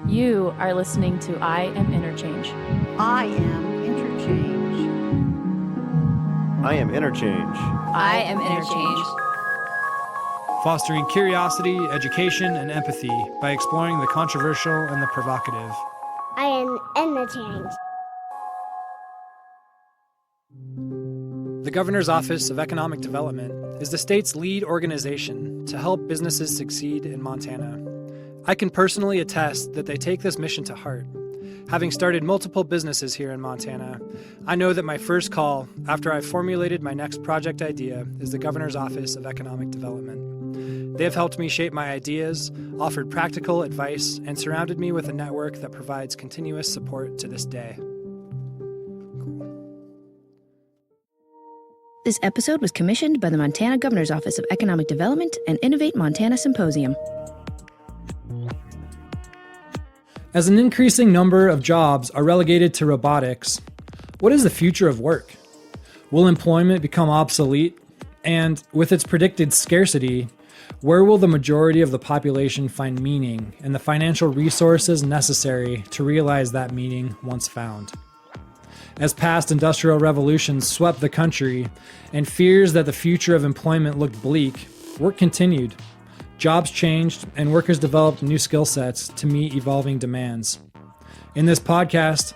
You are listening to I Am Interchange. I am Interchange. I am Interchange. I am Interchange. Fostering curiosity, education, and empathy by exploring the controversial and the provocative. I am Interchange. The Governor's Office of Economic Development is the state's lead organization to help businesses succeed in Montana. I can personally attest that they take this mission to heart. Having started multiple businesses here in Montana, I know that my first call after I've formulated my next project idea is the Governor's Office of Economic Development. They have helped me shape my ideas, offered practical advice, and surrounded me with a network that provides continuous support to this day. This episode was commissioned by the Montana Governor's Office of Economic Development and Innovate Montana Symposium. As an increasing number of jobs are relegated to robotics, what is the future of work? Will employment become obsolete? And with its predicted scarcity, where will the majority of the population find meaning and the financial resources necessary to realize that meaning once found? As past industrial revolutions swept the country and fears that the future of employment looked bleak, work continued. Jobs changed and workers developed new skill sets to meet evolving demands. In this podcast,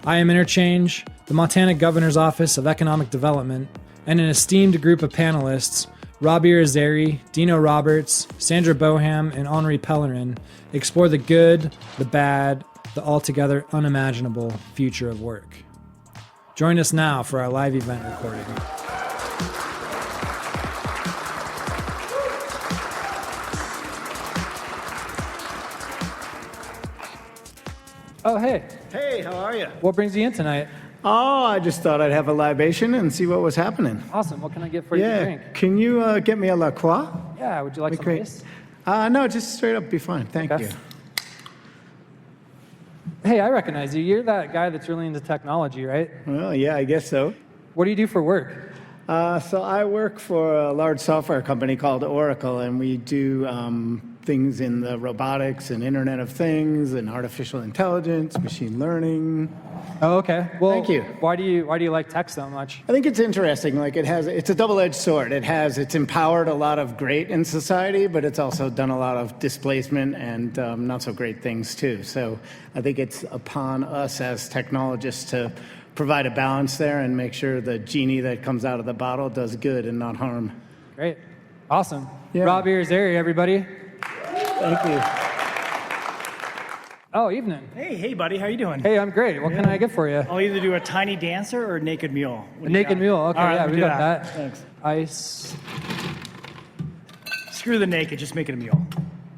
I Am Interchange, the Montana Governor's Office of Economic Development, and an esteemed group of panelists, Rob Irizarry, Deano Roberts, Sandra Boham, and Henri Pellerin, explore the good, the bad, the altogether unimaginable future of work. Join us now for our live event recording. Oh, hey. Hey, how are you? What brings you in tonight? Oh, I just thought I'd have a libation and see what was happening. Awesome. What can I get for you to drink? Can you get me a La Croix? Yeah, would you like some Great. ice? No, just straight up be fine. Thank Okay. you. Hey, I recognize you. You're that guy that's really into technology, right? Well, yeah, I guess so. What do you do for work? So I work for a large software company called Oracle, and we do things in the robotics and Internet of Things and artificial intelligence, machine learning. Oh, okay. Well, Thank you. Why do you like tech so much? I think it's interesting. Like it's a double-edged sword. It's empowered a lot of great in society, but it's also done a lot of displacement and not so great things too. So I think it's upon us as technologists to provide a balance there and make sure the genie that comes out of the bottle does good and not harm. Great. Awesome. Yeah. Rob Irizarry, everybody. Thank you. Oh, evening. Hey, buddy, how you doing? Hey, I'm great. What can I get for you? I'll either do a tiny dancer or a naked mule. A naked mule. Okay, All right, yeah, let me we do got that. Thanks. Ice. Screw the naked, just make it a mule.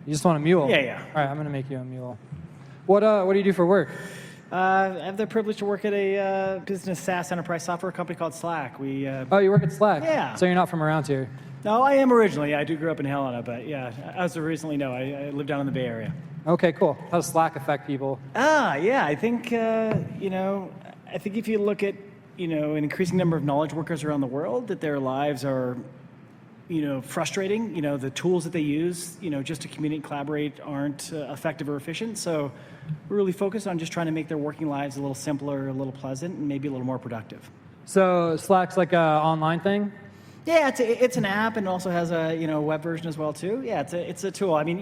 You just want a mule? Yeah. All right, I'm gonna make you a mule. What do you do for work? I have the privilege to work at a business SaaS enterprise software company called Slack. Oh, you work at Slack? Yeah. So you're not from around here? No, I am originally. I do grow up in Helena, but yeah, as of recently, no, I live down in the Bay Area. Okay, cool. How does Slack affect people? Yeah, I think, I think if you look at, an increasing number of knowledge workers around the world, that their lives are, frustrating. The tools that they use, just to communicate and collaborate aren't effective or efficient. So we're really focused on just trying to make their working lives a little simpler, a little pleasant, and maybe a little more productive. So Slack's like an online thing? Yeah, it's an app and also has a web version as well too. Yeah, it's a tool. I mean,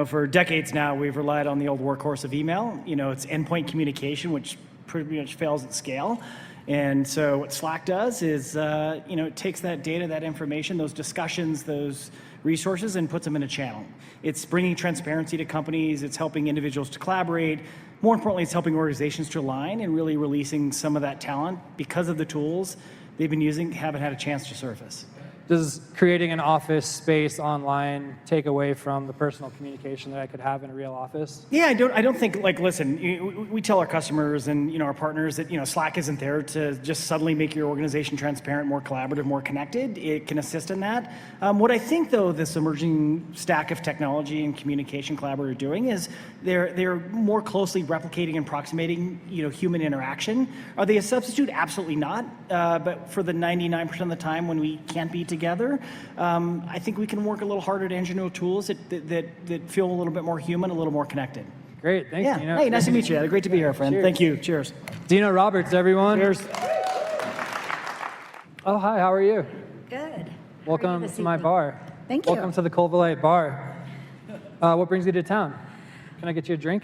for decades now we've relied on the old workhorse of email. It's endpoint communication, which pretty much fails at scale. And so what Slack does is, it takes that data, that information, those discussions, those resources, and puts them in a channel. It's bringing transparency to companies. It's helping individuals to collaborate. More importantly, it's helping organizations to align and really releasing some of that talent because of the tools they've been using haven't had a chance to surface. Does creating an office space online take away from the personal communication that I could have in a real office? Yeah, I don't think, listen, we tell our customers and, our partners that, Slack isn't there to just suddenly make your organization transparent, more collaborative, more connected. It can assist in that. What I think, though, this emerging stack of technology and communication collaborators are doing is they're more closely replicating and approximating, human interaction. Are they a substitute? Absolutely not. But for the 99% of the time when we can't be together, I think we can work a little harder to engineer tools that feel a little bit more human, a little more connected. Great, thanks, Yeah. Deano. Hey, nice to meet you. Great to be here, friend. Cheers. Thank you. Cheers. Deano Roberts, everyone. Cheers. Oh, hi, how are you? Good. Welcome to my bar. Thank you. Welcome to the Colvillite Bar. What brings you to town? Can I get you a drink?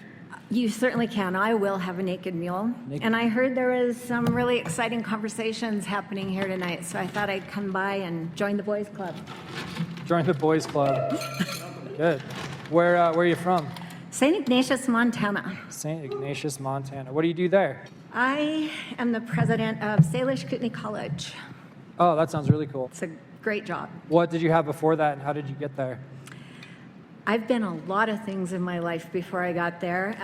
You certainly can. I will have a naked mule. And I heard there was some really exciting conversations happening here tonight, so I thought I'd come by and join the boys club. Join the boys club. Good. Where are you from? St. Ignatius, Montana. St. Ignatius, Montana. What do you do there? I am the president of Salish Kootenai College. Oh, that sounds really cool. It's a great job. What did you have before that, and how did you get there? I've been a lot of things in my life before I got there.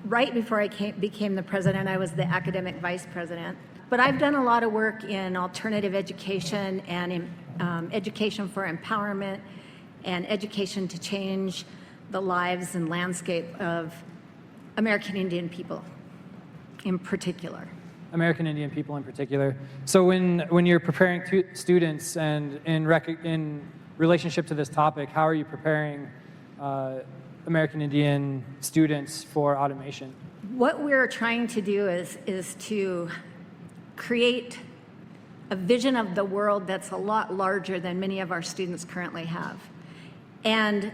Right before I became the president, I was the academic vice president. But I've done a lot of work in alternative education and in, education for empowerment and education to change the lives and landscape of American Indian people in particular. American Indian people in particular. So when you're preparing students and in relationship to this topic, how are you preparing American Indian students for automation? What we're trying to do is to create a vision of the world that's a lot larger than many of our students currently have. And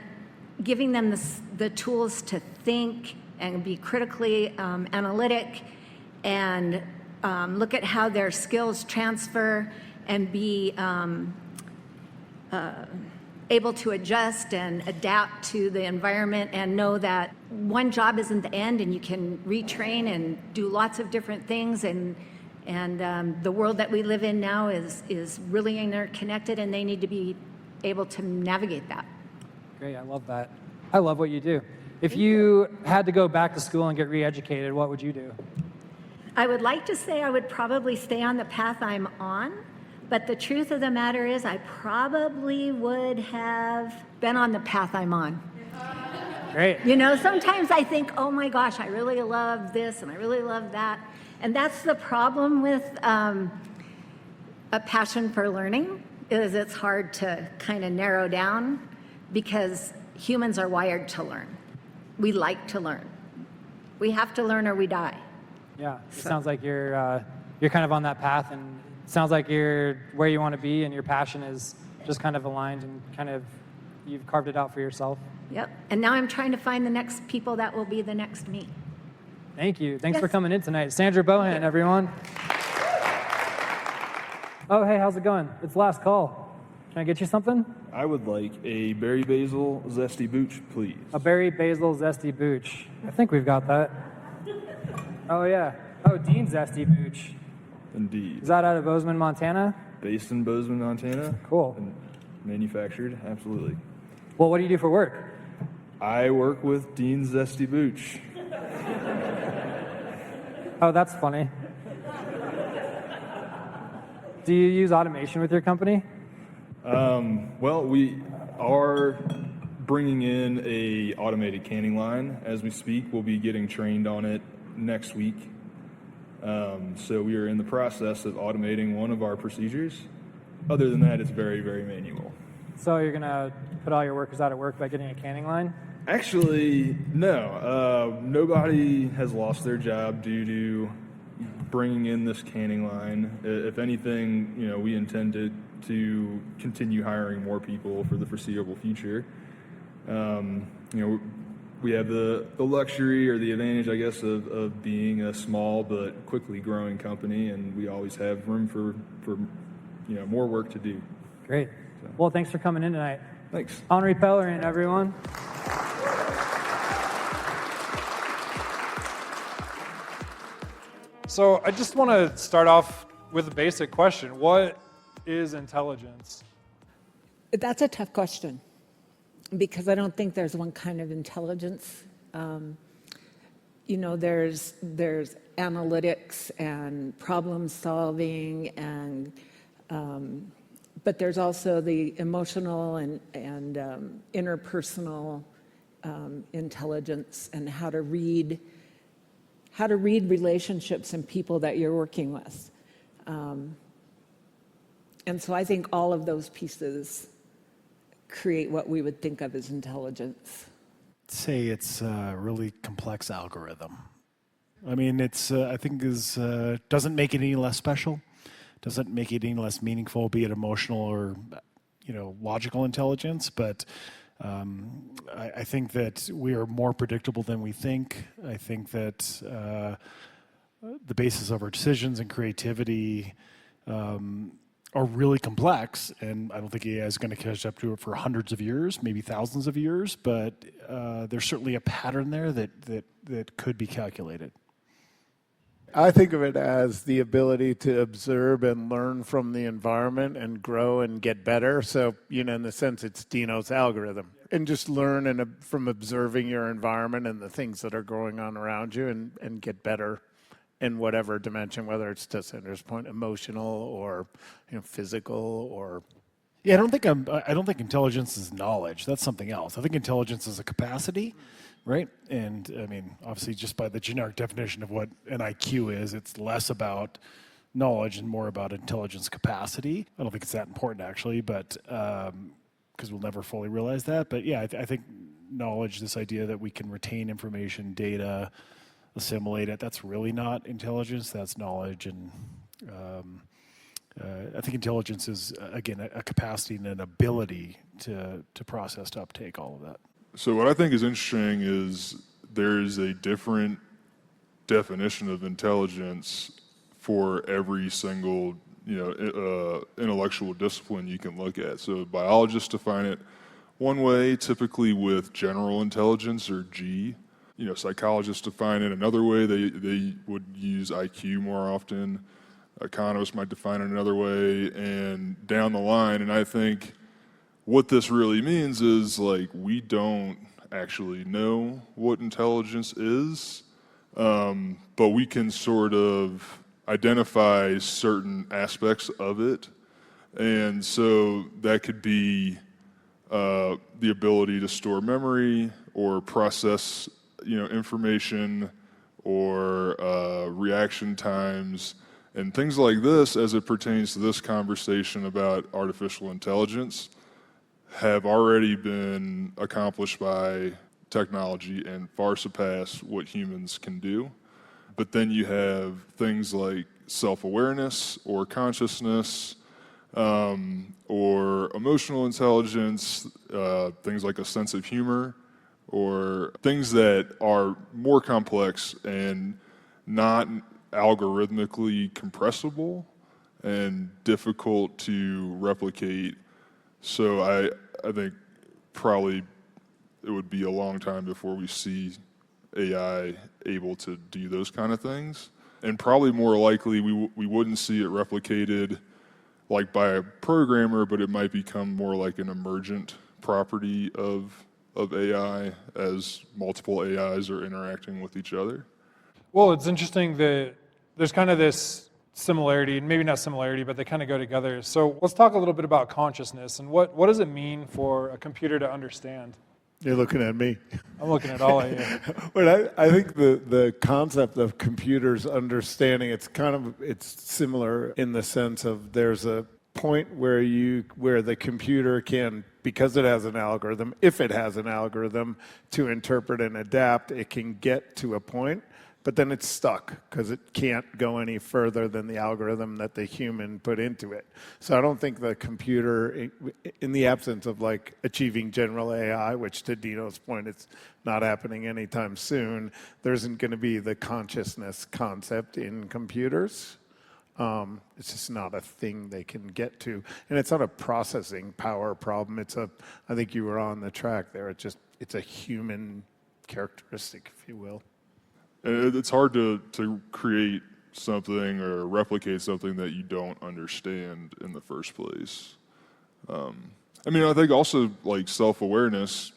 giving them the tools to think and be critically analytic and look at how their skills transfer and be able to adjust and adapt to the environment and know that one job isn't the end and you can retrain and do lots of different things, and the world that we live in now is really interconnected, and they need to be able to navigate that. Great, I love that. I love what you do. If you had to go back to school and get re-educated, what would you do? I would like to say I would probably stay on the path I'm on, but the truth of the matter is I probably would have been on the path I'm on. Great. You know, sometimes I think, oh my gosh, I really love this and I really love that. And that's the problem with a passion for learning, is it's hard to kind of narrow down because humans are wired to learn. We like to learn. We have to learn or we die. Yeah, it sounds like you're kind of on that path, and it sounds like you're where you want to be, and your passion is just kind of aligned and kind of you've carved it out for yourself. Yep. And now I'm trying to find the next people that will be the next me. Thank you. Thanks Yes. for coming in tonight. Sandra Boham, everyone. Oh, hey, how's it going? It's last call. Can I get you something? I would like a berry basil zesty booch, please. A berry basil zesty booch. I think we've got that. Oh, yeah. Oh, Dean zesty booch. Indeed. Is that out of Bozeman, Montana? Based in Bozeman, Montana. Cool. And manufactured, absolutely. Well, what do you do for work? I work with Dean Zesty Booch. Oh, that's funny. Do you use automation with your company? Well, we are bringing in a automated canning line as we speak. We'll be getting trained on it next week. So we are in the process of automating one of our procedures. Other than that, it's very, very manual. So you're going to put all your workers out of work by getting a canning line? Actually, no. Nobody has lost their job due to bringing in this canning line. If anything, we intend to continue hiring more people for the foreseeable future. We have the luxury or the advantage, I guess, of being a small but quickly growing company, and we always have room for more work to do. Great. Well, thanks for coming in tonight. Thanks. Henri Pellerin, everyone. So I just want to start off with a basic question. What is intelligence? That's a tough question because I don't think there's one kind of intelligence. There's analytics and problem solving, and but there's also the emotional and interpersonal intelligence and how to read relationships and people that you're working with. And so I think all of those pieces create what we would think of as intelligence. Say it's a really complex algorithm. I mean, it's I think doesn't make it any less special, doesn't make it any less meaningful, be it emotional or logical intelligence. But I think that we are more predictable than we think. I think that the basis of our decisions and creativity are really complex, and I don't think AI is going to catch up to it for hundreds of years, maybe thousands of years, but there's certainly a pattern there that could be calculated. I think of it as the ability to observe and learn from the environment and grow and get better. So, in the sense, it's Deano's algorithm. And just learn from observing your environment and the things that are going on around you and get better in whatever dimension, whether it's, to Sandra's point, emotional or physical or... Yeah, I don't think intelligence is knowledge. That's something else. I think intelligence is a capacity, right? And I mean, obviously, just by the generic definition of what an IQ is, it's less about knowledge and more about intelligence capacity. I don't think it's that important, actually, but because we'll never fully realize that. But yeah, I think knowledge, this idea that we can retain information, data, assimilate it, that's really not intelligence, that's knowledge. And I think intelligence is, again, a capacity and an ability to process, to uptake all of that. So what I think is interesting is there is a different definition of intelligence for every single intellectual discipline you can look at. So biologists define it one way, typically with general intelligence, or G. Psychologists define it another way. They would use IQ more often. Economists might define it another way, and down the line. And I think what this really means is, we don't actually know what intelligence is, but we can sort of identify certain aspects of it. And so that could be the ability to store memory or process information, or reaction times, and things like this, as it pertains to this conversation about artificial intelligence, have already been accomplished by technology and far surpass what humans can do. But then you have things like self-awareness or consciousness, or emotional intelligence, things like a sense of humor, or things that are more complex and not algorithmically compressible and difficult to replicate. So I think probably it would be a long time before we see AI able to do those kind of things. And probably more likely we wouldn't see it replicated by a programmer, but it might become more like an emergent property of AI as multiple AIs are interacting with each other. Well, it's interesting that there's kind of this similarity, and maybe not similarity, but they kind of go together. So let's talk a little bit about consciousness, and what does it mean for a computer to understand? You're looking at me. I'm looking at all of you. But I think the concept of computers understanding, it's similar in the sense of there's a point where the computer can, because it has an algorithm, if it has an algorithm to interpret and adapt, it can get to a point, but then it's stuck because it can't go any further than the algorithm that the human put into it. So I don't think the computer, in the absence of achieving general AI, which to Deano's point, it's not happening anytime soon, there isn't going to be the consciousness concept in computers. It's just not a thing they can get to. And it's not a processing power problem. I think you were on the track there. It's a human characteristic, if you will. And it's hard to create something or replicate something that you don't understand in the first place. I think also self-awareness,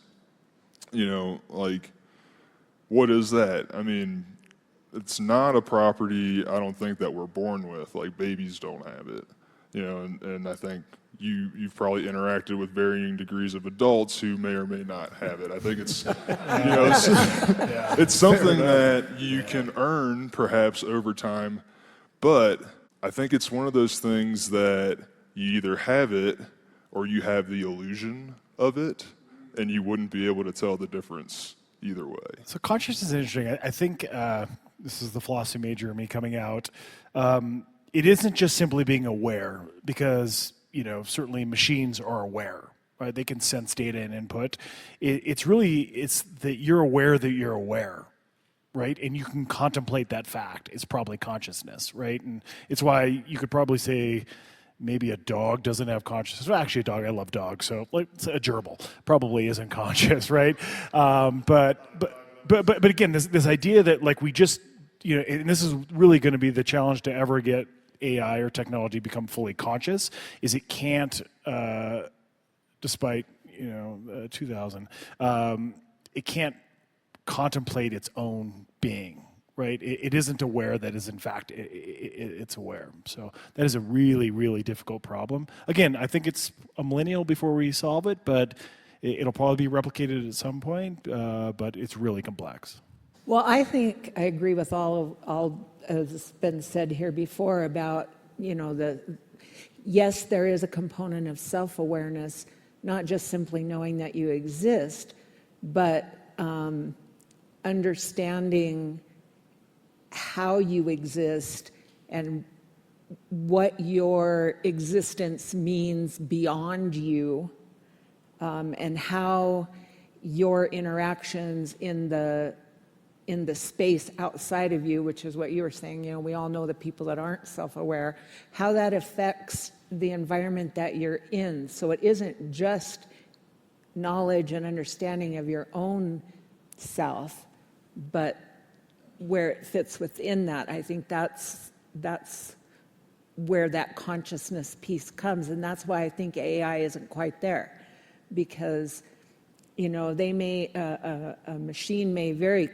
what is that? It's not a property, I don't think, that we're born with. Babies don't have it, and I think you've probably interacted with varying degrees of adults who may or may not have it. I think it's, it's something that you can earn perhaps over time, but I think it's one of those things that you either have it or you have the illusion of it, and you wouldn't be able to tell the difference either way. So consciousness is interesting. I think this is the philosophy major in me coming out. It isn't just simply being aware, because certainly machines are aware. Right? They can sense data and input. It's that you're aware that you're aware, right? And you can contemplate that fact. It's probably consciousness, right? And it's why you could probably say maybe a dog doesn't have consciousness. Well, actually, a dog. I love dogs, so like a gerbil probably isn't conscious, right? But again, this idea that like we just and this is really going to be the challenge to ever get AI or technology become fully conscious, is it can't. Despite 2000, it can't contemplate its own being, right? It isn't aware that is in fact it's aware. So that is a really, really difficult problem. Again, I think it's a millennial before we solve it, but it'll probably be replicated at some point. But it's really complex. Well, I think I agree with all has been said here before about yes, there is a component of self-awareness. Not just simply knowing that you exist, but understanding how you exist and what your existence means beyond you, and how your interactions in the space outside of you, which is what you were saying, we all know the people that aren't self-aware, how that affects the environment that you're in. So it isn't just knowledge and understanding of your own self, but where it fits within that. I think that's where that consciousness piece comes, and that's why I think AI isn't quite there, because they may a machine may very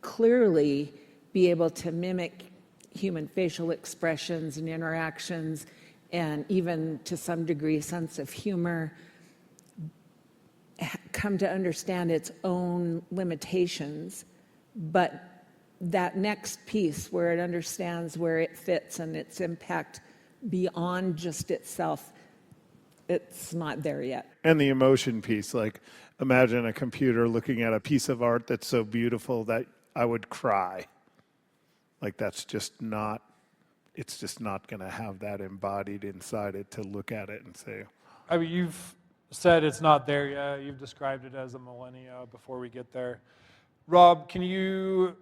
clearly be able to mimic human facial expressions and interactions, and even to some degree sense of humor, come to understand its own limitations. But that next piece where it understands where it fits and its impact beyond just itself, it's not there yet. And the emotion piece, like imagine a computer looking at a piece of art that's so beautiful that I would cry. Like that's just not, it's just not going to have that embodied inside it to look at it and say. I mean, you've said it's not there yet. You've described it as a millennia before we get there. Rob, can you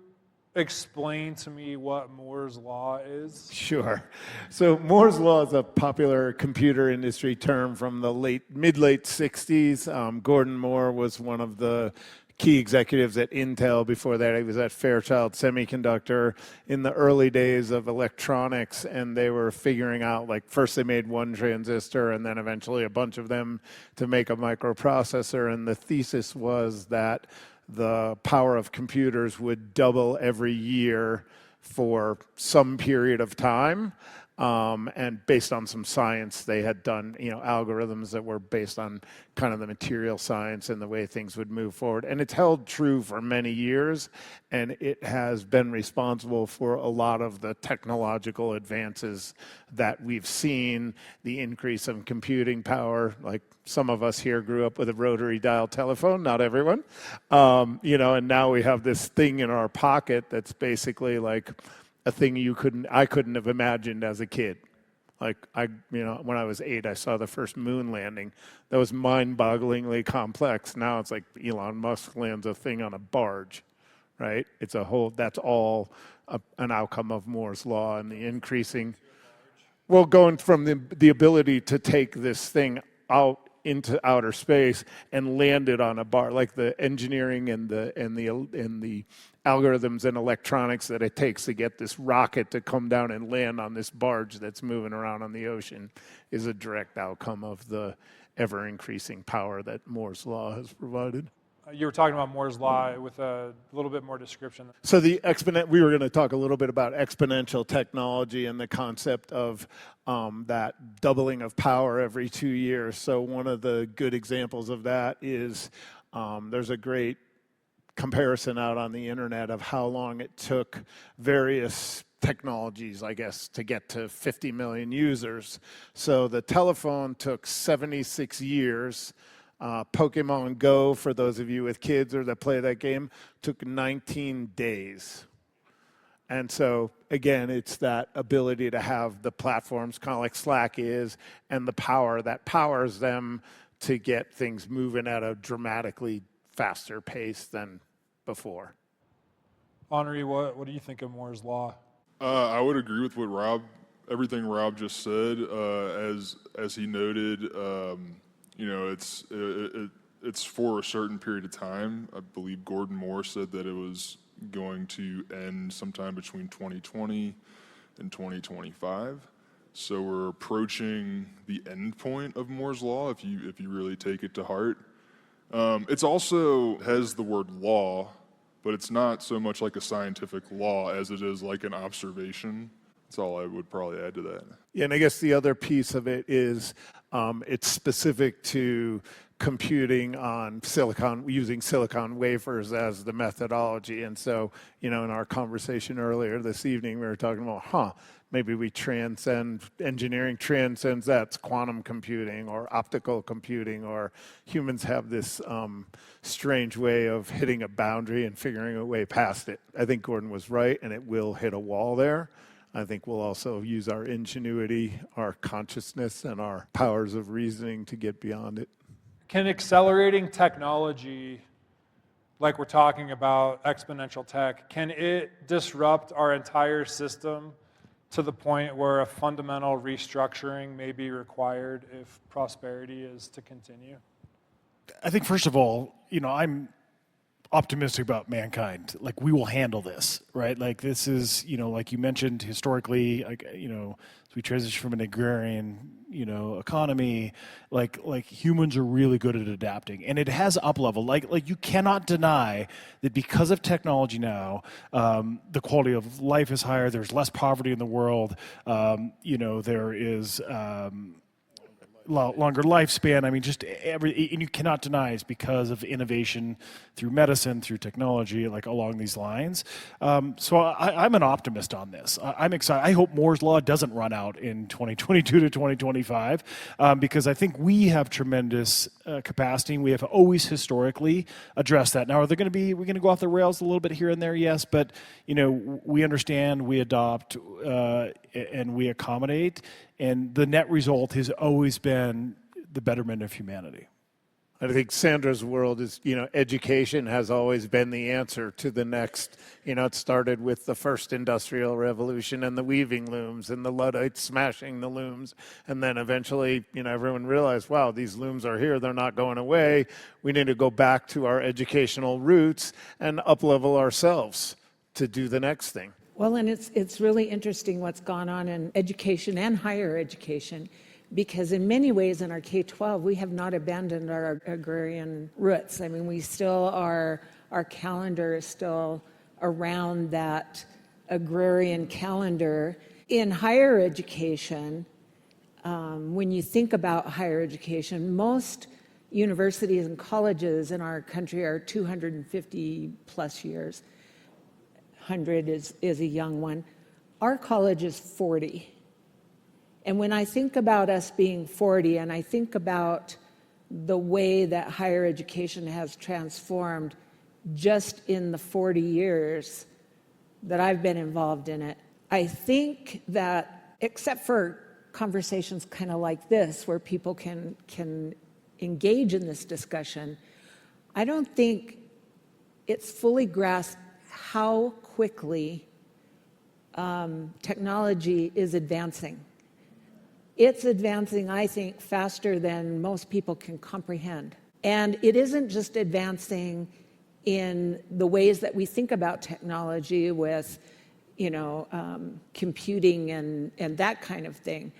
explain to me what Moore's Law is? Sure. So Moore's Law is a popular computer industry term from the mid-late 60s. Gordon Moore was one of the key executives at Intel. Before that, he was at Fairchild Semiconductor in the early days of electronics, and they were figuring out, like, first they made one transistor and then eventually a bunch of them to make a microprocessor, and the thesis was that the power of computers would double every year for some period of time. And based on some science, they had done, algorithms that were based on kind of the material science and the way things would move forward. And it's held true for many years, and it has been responsible for a lot of the technological advances that we've seen, the increase of computing power. Like some of us here grew up with a rotary dial telephone, not everyone, and now we have this thing in our pocket that's basically like a thing I couldn't have imagined as a kid. Like when I was 8, I saw the first moon landing. That was mind-bogglingly complex. Now it's like Elon Musk lands a thing on a barge, right? That's all an outcome of Moore's Law and the increasing, going from the ability to take this thing out into outer space and land it on a bar, like the engineering and the algorithms and electronics that it takes to get this rocket to come down and land on this barge that's moving around on the ocean is a direct outcome of the ever-increasing power that Moore's Law has provided. You were talking about Moore's Law with a little bit more description. So we were going to talk a little bit about exponential technology and the concept of that doubling of power every 2 years. So one of the good examples of that is there's a great comparison out on the internet of how long it took various technologies, I guess, to get to 50 million users. So the telephone took 76 years. Pokemon Go, for those of you with kids or that play that game, took 19 days. And so, again, it's that ability to have the platforms, kind of like Slack is, and the power that powers them to get things moving at a dramatically faster pace than before. Henri, what do you think of Moore's Law? I would agree with what everything Rob just said. As he noted, it's for a certain period of time. I believe Gordon Moore said that it was going to end sometime between 2020 and 2025. So we're approaching the end point of Moore's Law if you really take it to heart. It's also has the word law, but it's not so much like a scientific law as it is like an observation. That's all I would probably add to that. Yeah, and I guess the other piece of it is it's specific to computing on silicon, using silicon wafers as the methodology. And so, in our conversation earlier this evening, we were talking about, maybe we engineering transcends that, quantum computing or optical computing, or humans have this strange way of hitting a boundary and figuring a way past it. I think Gordon was right, and it will hit a wall there. I think we'll also use our ingenuity, our consciousness, and our powers of reasoning to get beyond it. Can accelerating technology, like we're talking about exponential tech, can it disrupt our entire system to the point where a fundamental restructuring may be required if prosperity is to continue? I think, first of all, I'm optimistic about mankind. Like, we will handle this, right? Like, this is, like you mentioned, historically, as we transition from an agrarian, economy, like humans are really good at adapting, and it has up level. Like you cannot deny that because of technology now, the quality of life is higher. There's less poverty in the world. There is longer lifespan. I mean, just and you cannot deny it's because of innovation through medicine, through technology, like along these lines. So I'm an optimist on this. I'm excited. I hope Moore's Law doesn't run out in 2022 to 2025 because I think we have tremendous capacity. We have always historically addressed that. Now, we're going to go off the rails a little bit here and there, yes, but we understand, we adopt, and we accommodate. And the net result has always been the betterment of humanity. I think Sandra's world is, education has always been the answer to the next. It started with the first industrial revolution and the weaving looms and the Luddites smashing the looms. And then eventually, everyone realized, wow, these looms are here. They're not going away. We need to go back to our educational roots and up-level ourselves to do the next thing. Well, and it's really interesting what's gone on in education and higher education, because in many ways in our K-12, we have not abandoned our agrarian roots. I mean, we still are, our calendar is still around that agrarian calendar. In higher education, when you think about higher education, most universities and colleges in our country are 250 plus years. 100 is a young one. Our college is 40. And when I think about us being 40, and I think about the way that higher education has transformed just in the 40 years that I've been involved in it, I think that, except for conversations kind of like this, where people can engage in this discussion, I don't think it's fully grasped how quickly technology is advancing. It's advancing, I think, faster than most people can comprehend. And it isn't just advancing in the ways that we think about technology with, computing and that kind of thing.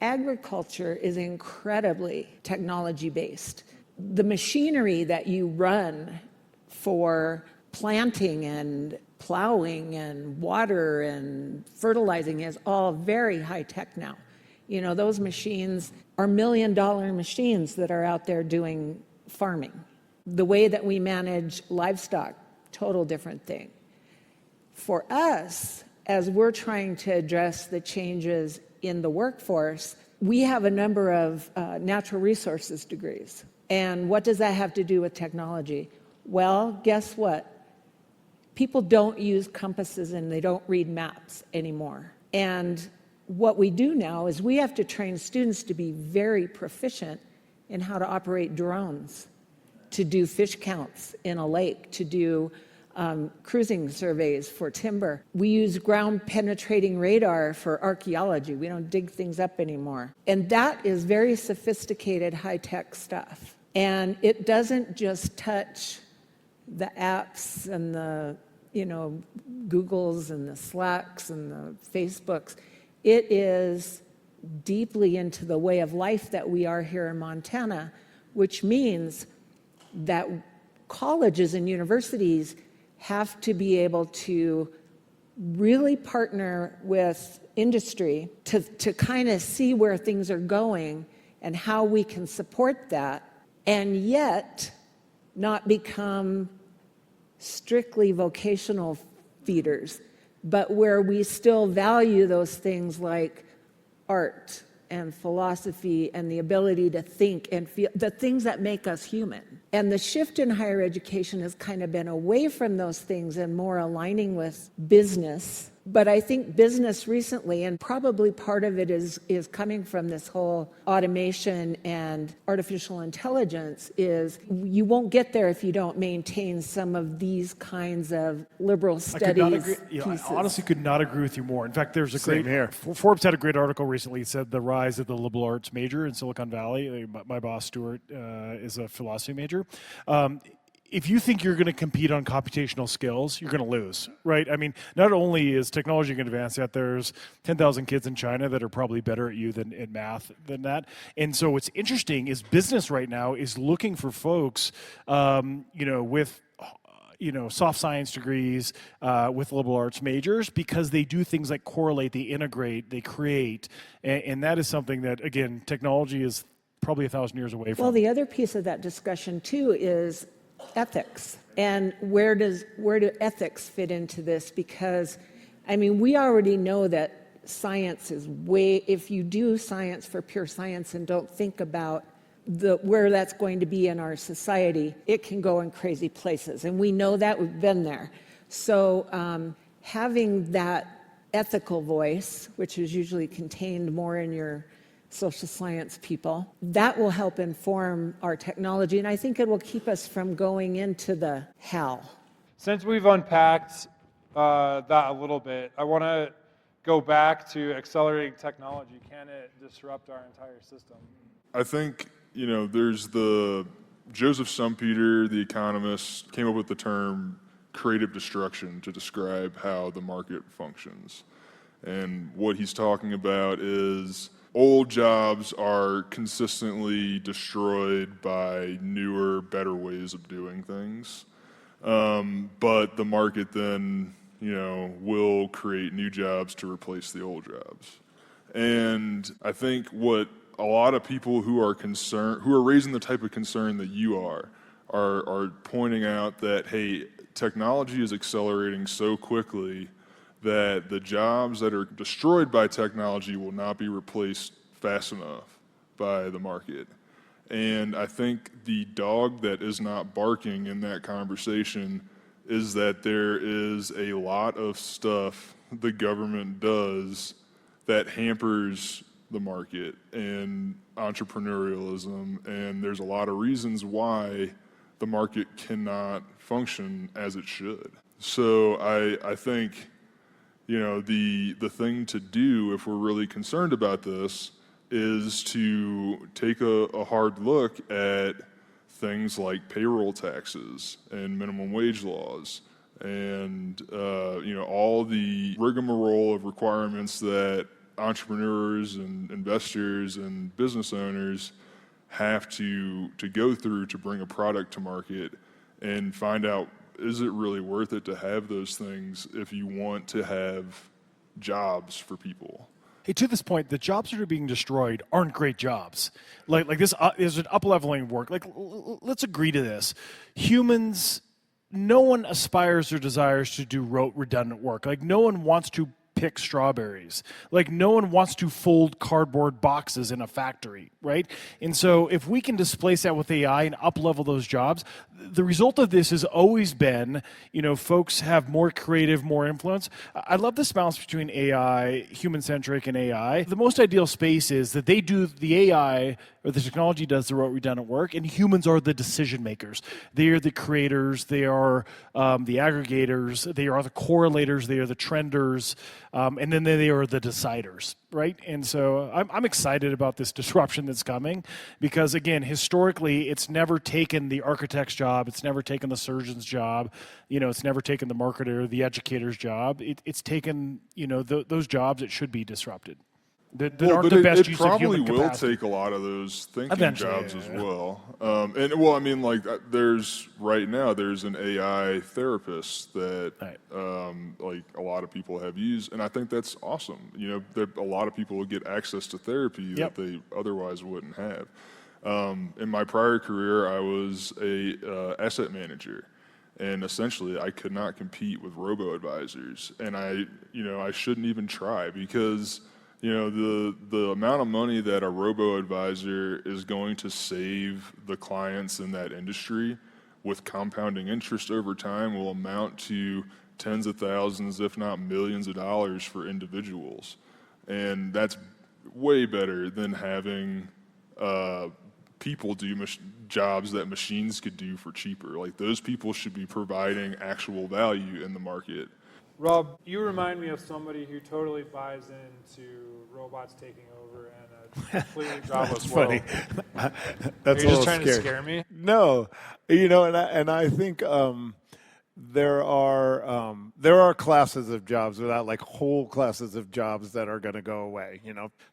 Agriculture is incredibly technology-based. The machinery that you run for planting and plowing and water and fertilizing is all very high tech now. Those machines are $1 million machines that are out there doing farming. The way that we manage livestock, total different thing. For us, as we're trying to address the changes in the workforce, we have a number of natural resources degrees. And what does that have to do with technology? Well, guess what? People don't use compasses and they don't read maps anymore. And what we do now is we have to train students to be very proficient in how to operate drones, to do fish counts in a lake, to do cruising surveys for timber. We use ground penetrating radar for archaeology. We don't dig things up anymore. And that is very sophisticated, high-tech stuff. And it doesn't just touch the apps and the, Googles and the Slacks and the Facebooks. It is deeply into the way of life that we are here in Montana, which means that colleges and universities have to be able to really partner with industry to kind of see where things are going and how we can support that, and yet not become strictly vocational feeders, but where we still value those things like art and philosophy and the ability to think and feel, the things that make us human. And the shift in higher education has kind of been away from those things and more aligning with business. But I think business recently, and probably part of it is coming from this whole automation and artificial intelligence, is you won't get there if you don't maintain some of these kinds of liberal studies pieces. I honestly could not agree with you more. In fact, there's a Same great here. Forbes had a great article recently. It said the rise of the liberal arts major in Silicon Valley. My boss Stuart is a philosophy major. If you think you're going to compete on computational skills, you're going to lose, right? I mean, not only is technology going to advance that, there's 10,000 kids in China that are probably better at you than in math than that. And so what's interesting is business right now is looking for folks, with soft science degrees, with liberal arts majors, because they do things like correlate, they integrate, they create. And that is something that, again, technology is probably 1,000 years away from. Well, the other piece of that discussion, too, is ethics. And where do ethics fit into this? Because, we already know that science is if you do science for pure science and don't think about where that's going to be in our society, it can go in crazy places. And we know that, we've been there. So having that ethical voice, which is usually contained more in your social science people, that will help inform our technology, and I think it will keep us from going into the hell. Since we've unpacked that a little bit, I want to go back to accelerating technology. Can it disrupt our entire system? I think, there's the Joseph Schumpeter, the economist, came up with the term creative destruction to describe how the market functions. And what he's talking about is old jobs are consistently destroyed by newer, better ways of doing things. But the market then, will create new jobs to replace the old jobs. And I think what a lot of people who are raising the type of concern that you are pointing out that, hey, technology is accelerating so quickly that the jobs that are destroyed by technology will not be replaced fast enough by the market. And I think the dog that is not barking in that conversation is that there is a lot of stuff the government does that hampers the market and entrepreneurialism, and there's a lot of reasons why the market cannot function as it should. So I think the thing to do if we're really concerned about this is to take a hard look at things like payroll taxes and minimum wage laws and all the rigmarole of requirements that entrepreneurs and investors and business owners have to go through to bring a product to market, and find out, is it really worth it to have those things if you want to have jobs for people? Hey, to this point, the jobs that are being destroyed aren't great jobs. Like this is an up-leveling work. Like, let's agree to this. Humans no one aspires or desires to do redundant work. Like, no one wants to pick strawberries. Like, no one wants to fold cardboard boxes in a factory, right? And so if we can displace that with AI and up-level those jobs, the result of this has always been, folks have more creative, more influence. I love this balance between AI, human-centric, and AI. The most ideal space is that the AI or the technology does the redundant work, and humans are the decision makers. They are the creators, they are the aggregators, they are the correlators, they are the trenders, and then they are the deciders, right? And so I'm excited about this disruption that's coming because, again, historically, it's never taken the architect's job, it's never taken the surgeon's job, it's never taken the marketer, the educator's job. It's taken, those jobs that should be disrupted. That aren't the best use of human capacity. It probably will take a lot of those thinking jobs as well. There's right now there's an AI therapist that a lot of people have used, and I think that's awesome. That a lot of people will get access to therapy that they otherwise wouldn't have. In my prior career, I was a asset manager. And essentially, I could not compete with robo-advisors, and I shouldn't even try because the amount of money that a robo-advisor is going to save the clients in that industry with compounding interest over time will amount to tens of thousands, if not millions of dollars for individuals. And that's way better than having people do jobs that machines could do for cheaper. Like, those people should be providing actual value in the market. Rob, you remind me of somebody who totally buys into robots taking over and a completely jobless world. Funny. That's Are you just trying to scare me? No, and I think there are classes of jobs without like whole classes of jobs that are going to go away.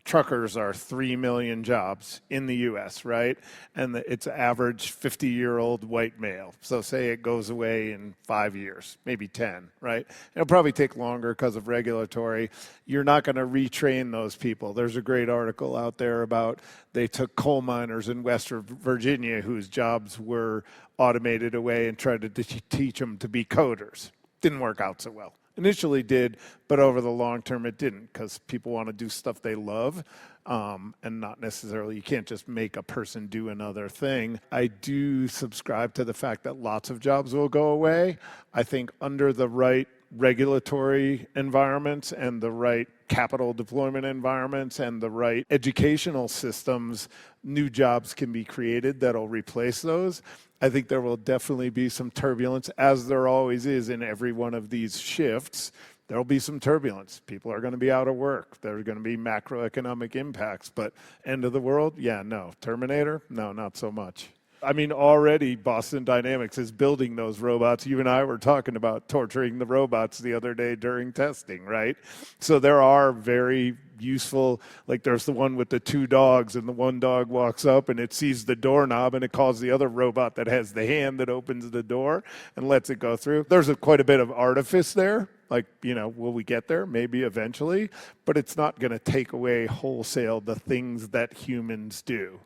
Truckers are 3 million jobs in the U.S., right? And it's average 50-year-old white male. So say it goes away in 5 years, maybe 10, right? It'll probably take longer because of regulatory. You're not going to retrain those people. There's a great article out there about they took coal miners in West Virginia whose jobs were automated away and tried to teach them to be coders. Didn't work out so well. Initially did, but over the long term it didn't because people want to do stuff they love and not necessarily, you can't just make a person do another thing. I do subscribe to the fact that lots of jobs will go away. I think under the right regulatory environments and the right capital deployment environments and the right educational systems, new jobs can be created that'll replace those. I think there will definitely be some turbulence, as there always is in every one of these shifts. There'll be some turbulence. People are going to be out of work. There are going to be macroeconomic impacts. But end of the world? Yeah, no. Terminator? No, not so much. I mean, already Boston Dynamics is building those robots. You and I were talking about torturing the robots the other day during testing, right? So there are very useful, like there's the one with the 2 dogs, and the one dog walks up and it sees the doorknob and it calls the other robot that has the hand that opens the door and lets it go through. There's quite a bit of artifice there. Like, will we get there? Maybe eventually, but it's not going to take away wholesale the things that humans do.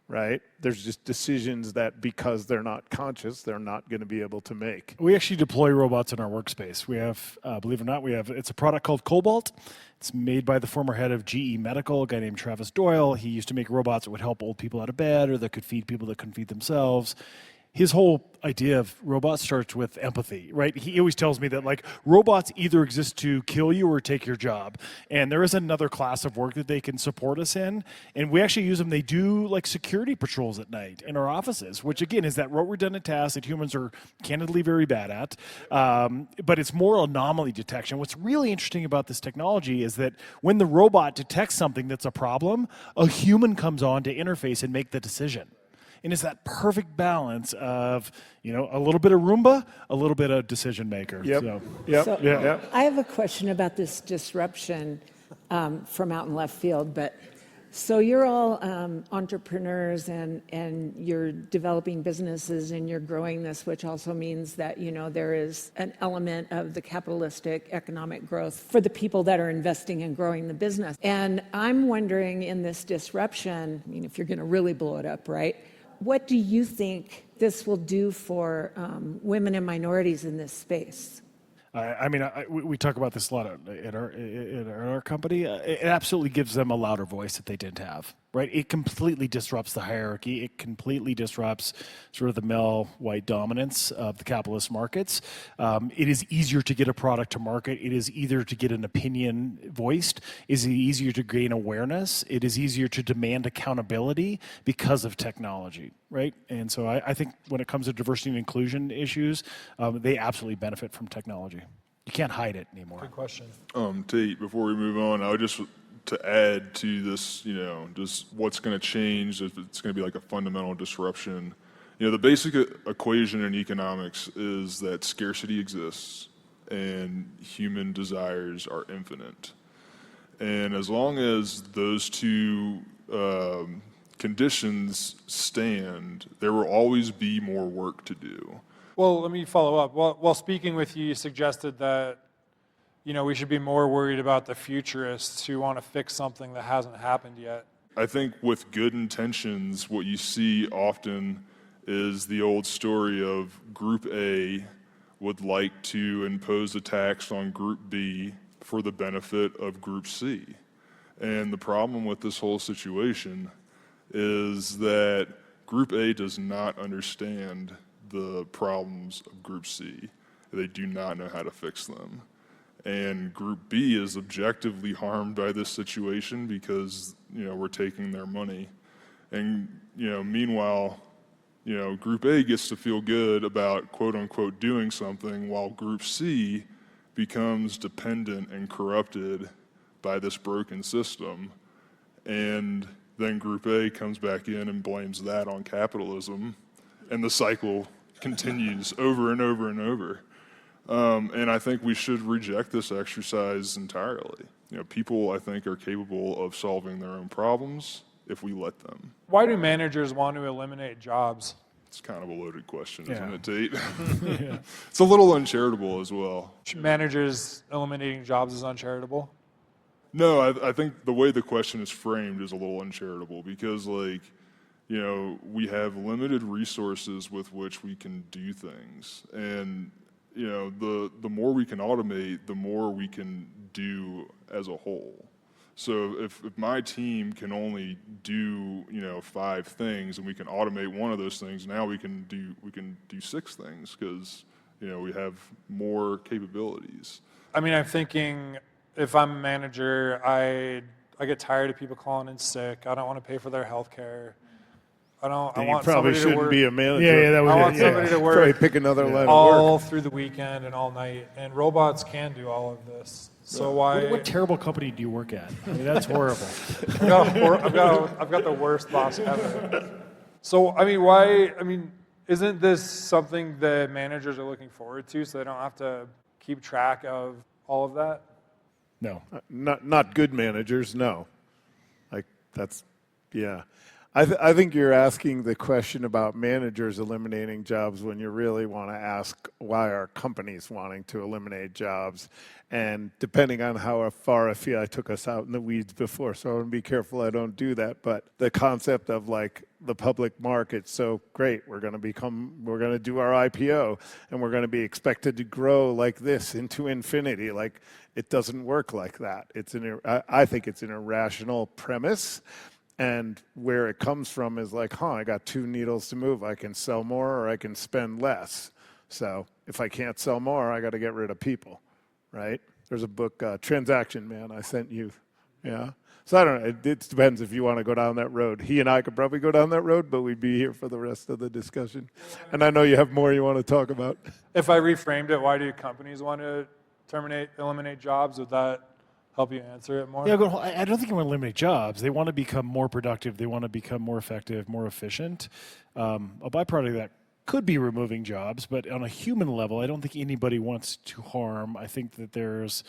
Right? There's just decisions that because they're not conscious, they're not going to be able to make. We actually deploy robots in our workspace. We have, believe it or not, it's a product called Cobalt. It's made by the former head of GE Medical, a guy named Travis Doyle. He used to make robots that would help old people out of bed or that could feed people that couldn't feed themselves. His whole idea of robots starts with empathy, right? He always tells me that like robots either exist to kill you or take your job. And there is another class of work that they can support us in. And we actually use them. They do like security patrols at night in our offices, which again is that rote redundant task that humans are candidly very bad at. But it's more anomaly detection. What's really interesting about this technology is that when the robot detects something that's a problem, a human comes on to interface and make the decision. And it's that perfect balance of, a little bit of Roomba, a little bit of decision maker. Yep. I have a question about this disruption from out in left field. But so you're all entrepreneurs and you're developing businesses and you're growing this, which also means that, there is an element of the capitalistic economic growth for the people that are investing and growing the business. And I'm wondering in this disruption, if you're going to really blow it up, right? what do you think this will do for women and minorities in this space? We talk about this a lot at our company. It absolutely gives them a louder voice that they didn't have, right? It completely disrupts the hierarchy. It completely disrupts sort of the male white dominance of the capitalist markets. It is easier to get a product to market. It is easier to get an opinion voiced. It is easier to gain awareness. It is easier to demand accountability because of technology, right? And so I think when it comes to diversity and inclusion issues, they absolutely benefit from technology. You can't hide it anymore. Good question. Tate, before we move on, I would just to add to this, just what's going to change, if it's going to be like a fundamental disruption. The basic equation in economics is that scarcity exists and human desires are infinite. And as long as those two conditions stand, there will always be more work to do. Well, let me follow up. While speaking with you, you suggested that, we should be more worried about the futurists who want to fix something that hasn't happened yet. I think with good intentions, what you see often is the old story of Group A would like to impose a tax on Group B for the benefit of Group C. And the problem with this whole situation is that Group A does not understand the problems of Group C. They do not know how to fix them. And Group B is objectively harmed by this situation because, we're taking their money. And, meanwhile, Group A gets to feel good about quote unquote doing something while Group C becomes dependent and corrupted by this broken system. And then Group A comes back in and blames that on capitalism. And the cycle continues over and over and over. And I think we should reject this exercise entirely. People, I think, are capable of solving their own problems if we let them. Why do managers want to eliminate jobs? It's kind of a loaded question, isn't it, Tate? Yeah. It's a little uncharitable as well. Managers eliminating jobs is uncharitable? No, I think the way the question is framed is a little uncharitable because, we have limited resources with which we can do things. And, the more we can automate, the more we can do as a whole. So if my team can only do, 5 things and we can automate one of those things, now we can do 6 things because, we have more capabilities. I'm thinking if I'm a manager, I get tired of people calling in sick. I don't want to pay for their health care. I want probably somebody shouldn't to work. be a manager. I want somebody to work probably pick another line of all work. through the weekend and all night. And robots can do all of this. So why? What terrible company do you work at? That's horrible. I've got the worst boss ever. So why? Isn't this something that managers are looking forward to, so they don't have to keep track of all of that? No, not good managers. No, yeah. I think you're asking the question about managers eliminating jobs when you really want to ask why are companies wanting to eliminate jobs. And depending on how far afield, I took us out in the weeds before, so I want to be careful I don't do that. But the concept of the public market, so great, we're going to do our IPO, and we're going to be expected to grow like this into infinity. It doesn't work like that. I think it's an irrational premise. And where it comes from is I got 2 needles to move. I can sell more or I can spend less. So if I can't sell more, I got to get rid of people, right? There's a book, Transaction Man, I sent you. Yeah. So I don't know. It depends if you want to go down that road. He and I could probably go down that road, but we'd be here for the rest of the discussion. And I know you have more you want to talk about. If I reframed it, why do companies want to eliminate jobs? Would that help you answer it more? Yeah, I don't think they want to eliminate jobs. They want to become more productive. They want to become more effective, more efficient. A byproduct of that could be removing jobs, but on a human level, I don't think anybody wants to harm. I think that there's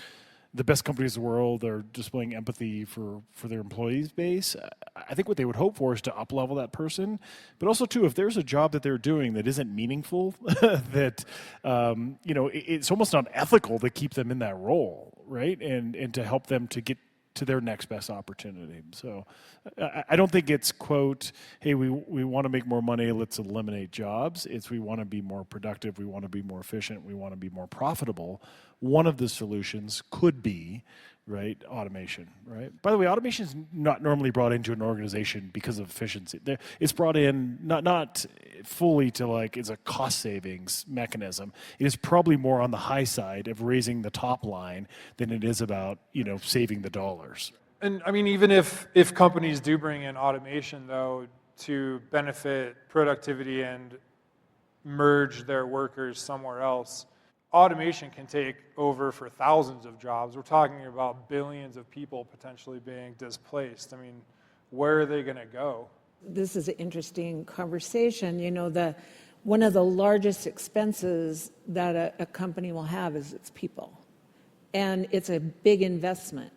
the best companies in the world are displaying empathy for their employees base. I think what they would hope for is to up-level that person, but also too, if there's a job that they're doing that isn't meaningful, that it's almost not ethical to keep them in that role, right? And to help them to get to their next best opportunity. So I don't think it's, quote, hey, we want to make more money, let's eliminate jobs. It's we want to be more productive, we want to be more efficient, we want to be more profitable. One of the solutions could be, right, automation, right? By the way, automation is not normally brought into an organization because of efficiency. It's brought in not fully to like, it's a cost savings mechanism. It is probably more on the high side of raising the top line than it is about, saving the dollars. And I mean, even if companies do bring in automation, though, to benefit productivity and merge their workers somewhere else, automation can take over for thousands of jobs. We're talking about billions of people potentially being displaced. I mean, where are they going to go? This is an interesting conversation. One of the largest expenses that a company will have is its people. And it's a big investment.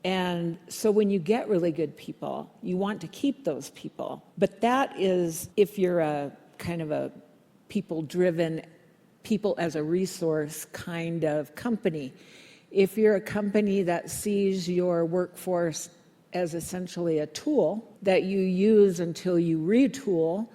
And so when you get really good people, you want to keep those people. But that is if you're a kind of a people-driven, people as a resource kind of company. If you're a company that sees your workforce as essentially a tool that you use until you retool,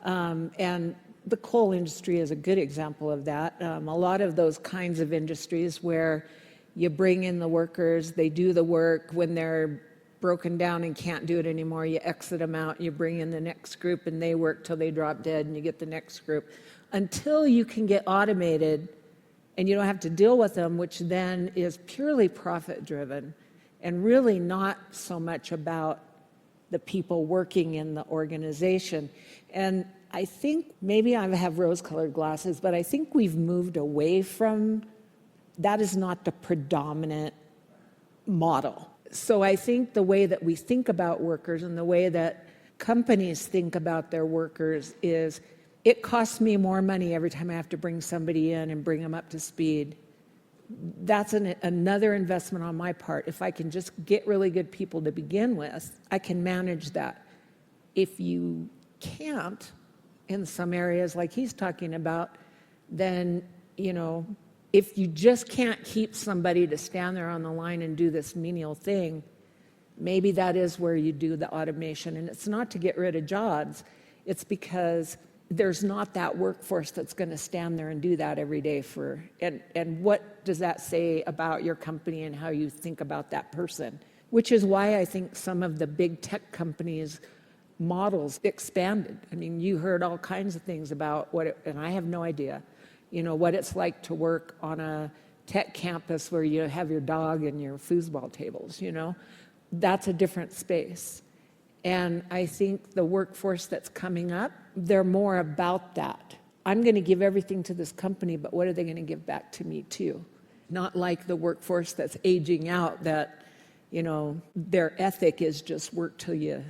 and the coal industry is a good example of that. A lot of those kinds of industries where you bring in the workers, they do the work. When they're broken down and can't do it anymore, you exit them out, you bring in the next group, and they work till they drop dead, and you get the next group. Until you can get automated and you don't have to deal with them, which then is purely profit-driven and really not so much about the people working in the organization. And I think maybe I have rose-colored glasses, but I think we've moved away from that. Is not the predominant model. So I think the way that we think about workers and the way that companies think about their workers is, it costs me more money every time I have to bring somebody in and bring them up to speed. That's another investment on my part. If I can just get really good people to begin with, I can manage that. If you can't, in some areas like he's talking about, then, if you just can't keep somebody to stand there on the line and do this menial thing, maybe that is where you do the automation. And it's not to get rid of jobs. It's because there's not that workforce that's going to stand there and do that every day and what does that say about your company and how you think about that person? Which is why I think some of the big tech companies' models expanded. I mean, you heard all kinds of things about and I have no idea, what it's like to work on a tech campus where you have your dog and your foosball tables, That's a different space. And I think the workforce that's coming up, they're more about that. I'm going to give everything to this company, but what are they going to give back to me too? Not like the workforce that's aging out that, their ethic is just work till you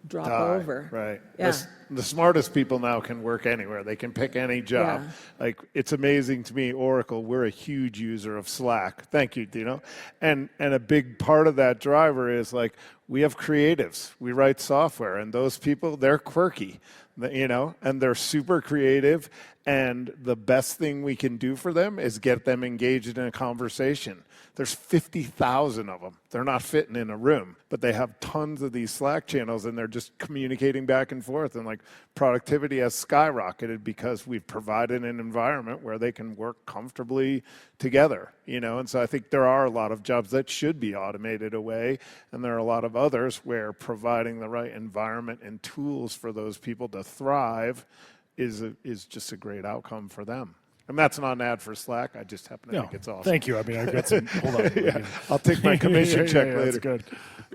drop over. Right. Yeah. The smartest people now can work anywhere. They can pick any job. Yeah. Like, it's amazing to me, Oracle, we're a huge user of Slack. Thank you, Deano. And a big part of that driver is like, we have creatives. We write software, and those people, they're quirky, and they're super creative. And the best thing we can do for them is get them engaged in a conversation. There's 50,000 of them. They're not fitting in a room, but they have tons of these Slack channels, and they're just communicating back and forth. And like, productivity has skyrocketed because we've provided an environment where they can work comfortably together, And so I think there are a lot of jobs that should be automated away, and there are a lot of others where providing the right environment and tools for those people to thrive is just a great outcome for them. And that's not an ad for Slack. I just happen to think it's awesome. Thank you. I mean, I've got some. Hold on. Yeah, I'll take my commission check later. That's good.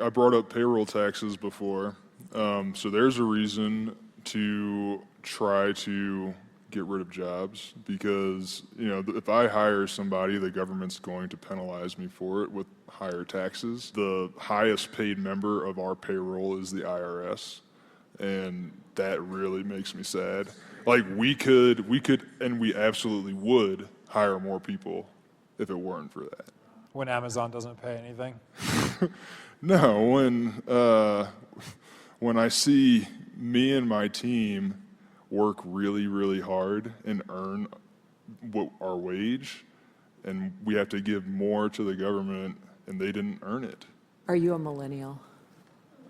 I brought up payroll taxes before. So there's a reason to try to get rid of jobs because, if I hire somebody, the government's going to penalize me for it with higher taxes. The highest paid member of our payroll is the IRS, and that really makes me sad. Like, we could, and we absolutely would hire more people if it weren't for that. When Amazon doesn't pay anything? No, when I see me and my team work really, really hard and earn our wage, and we have to give more to the government, and they didn't earn it, Are you a millennial?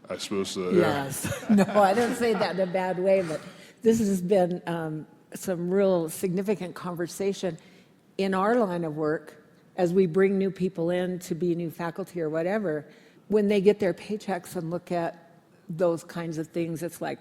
I suppose so. Yes. No, I don't say that in a bad way, but this has been some real significant conversation in our line of work as we bring new people in to be new faculty or whatever. When they get their paychecks and look at those kinds of things, it's like,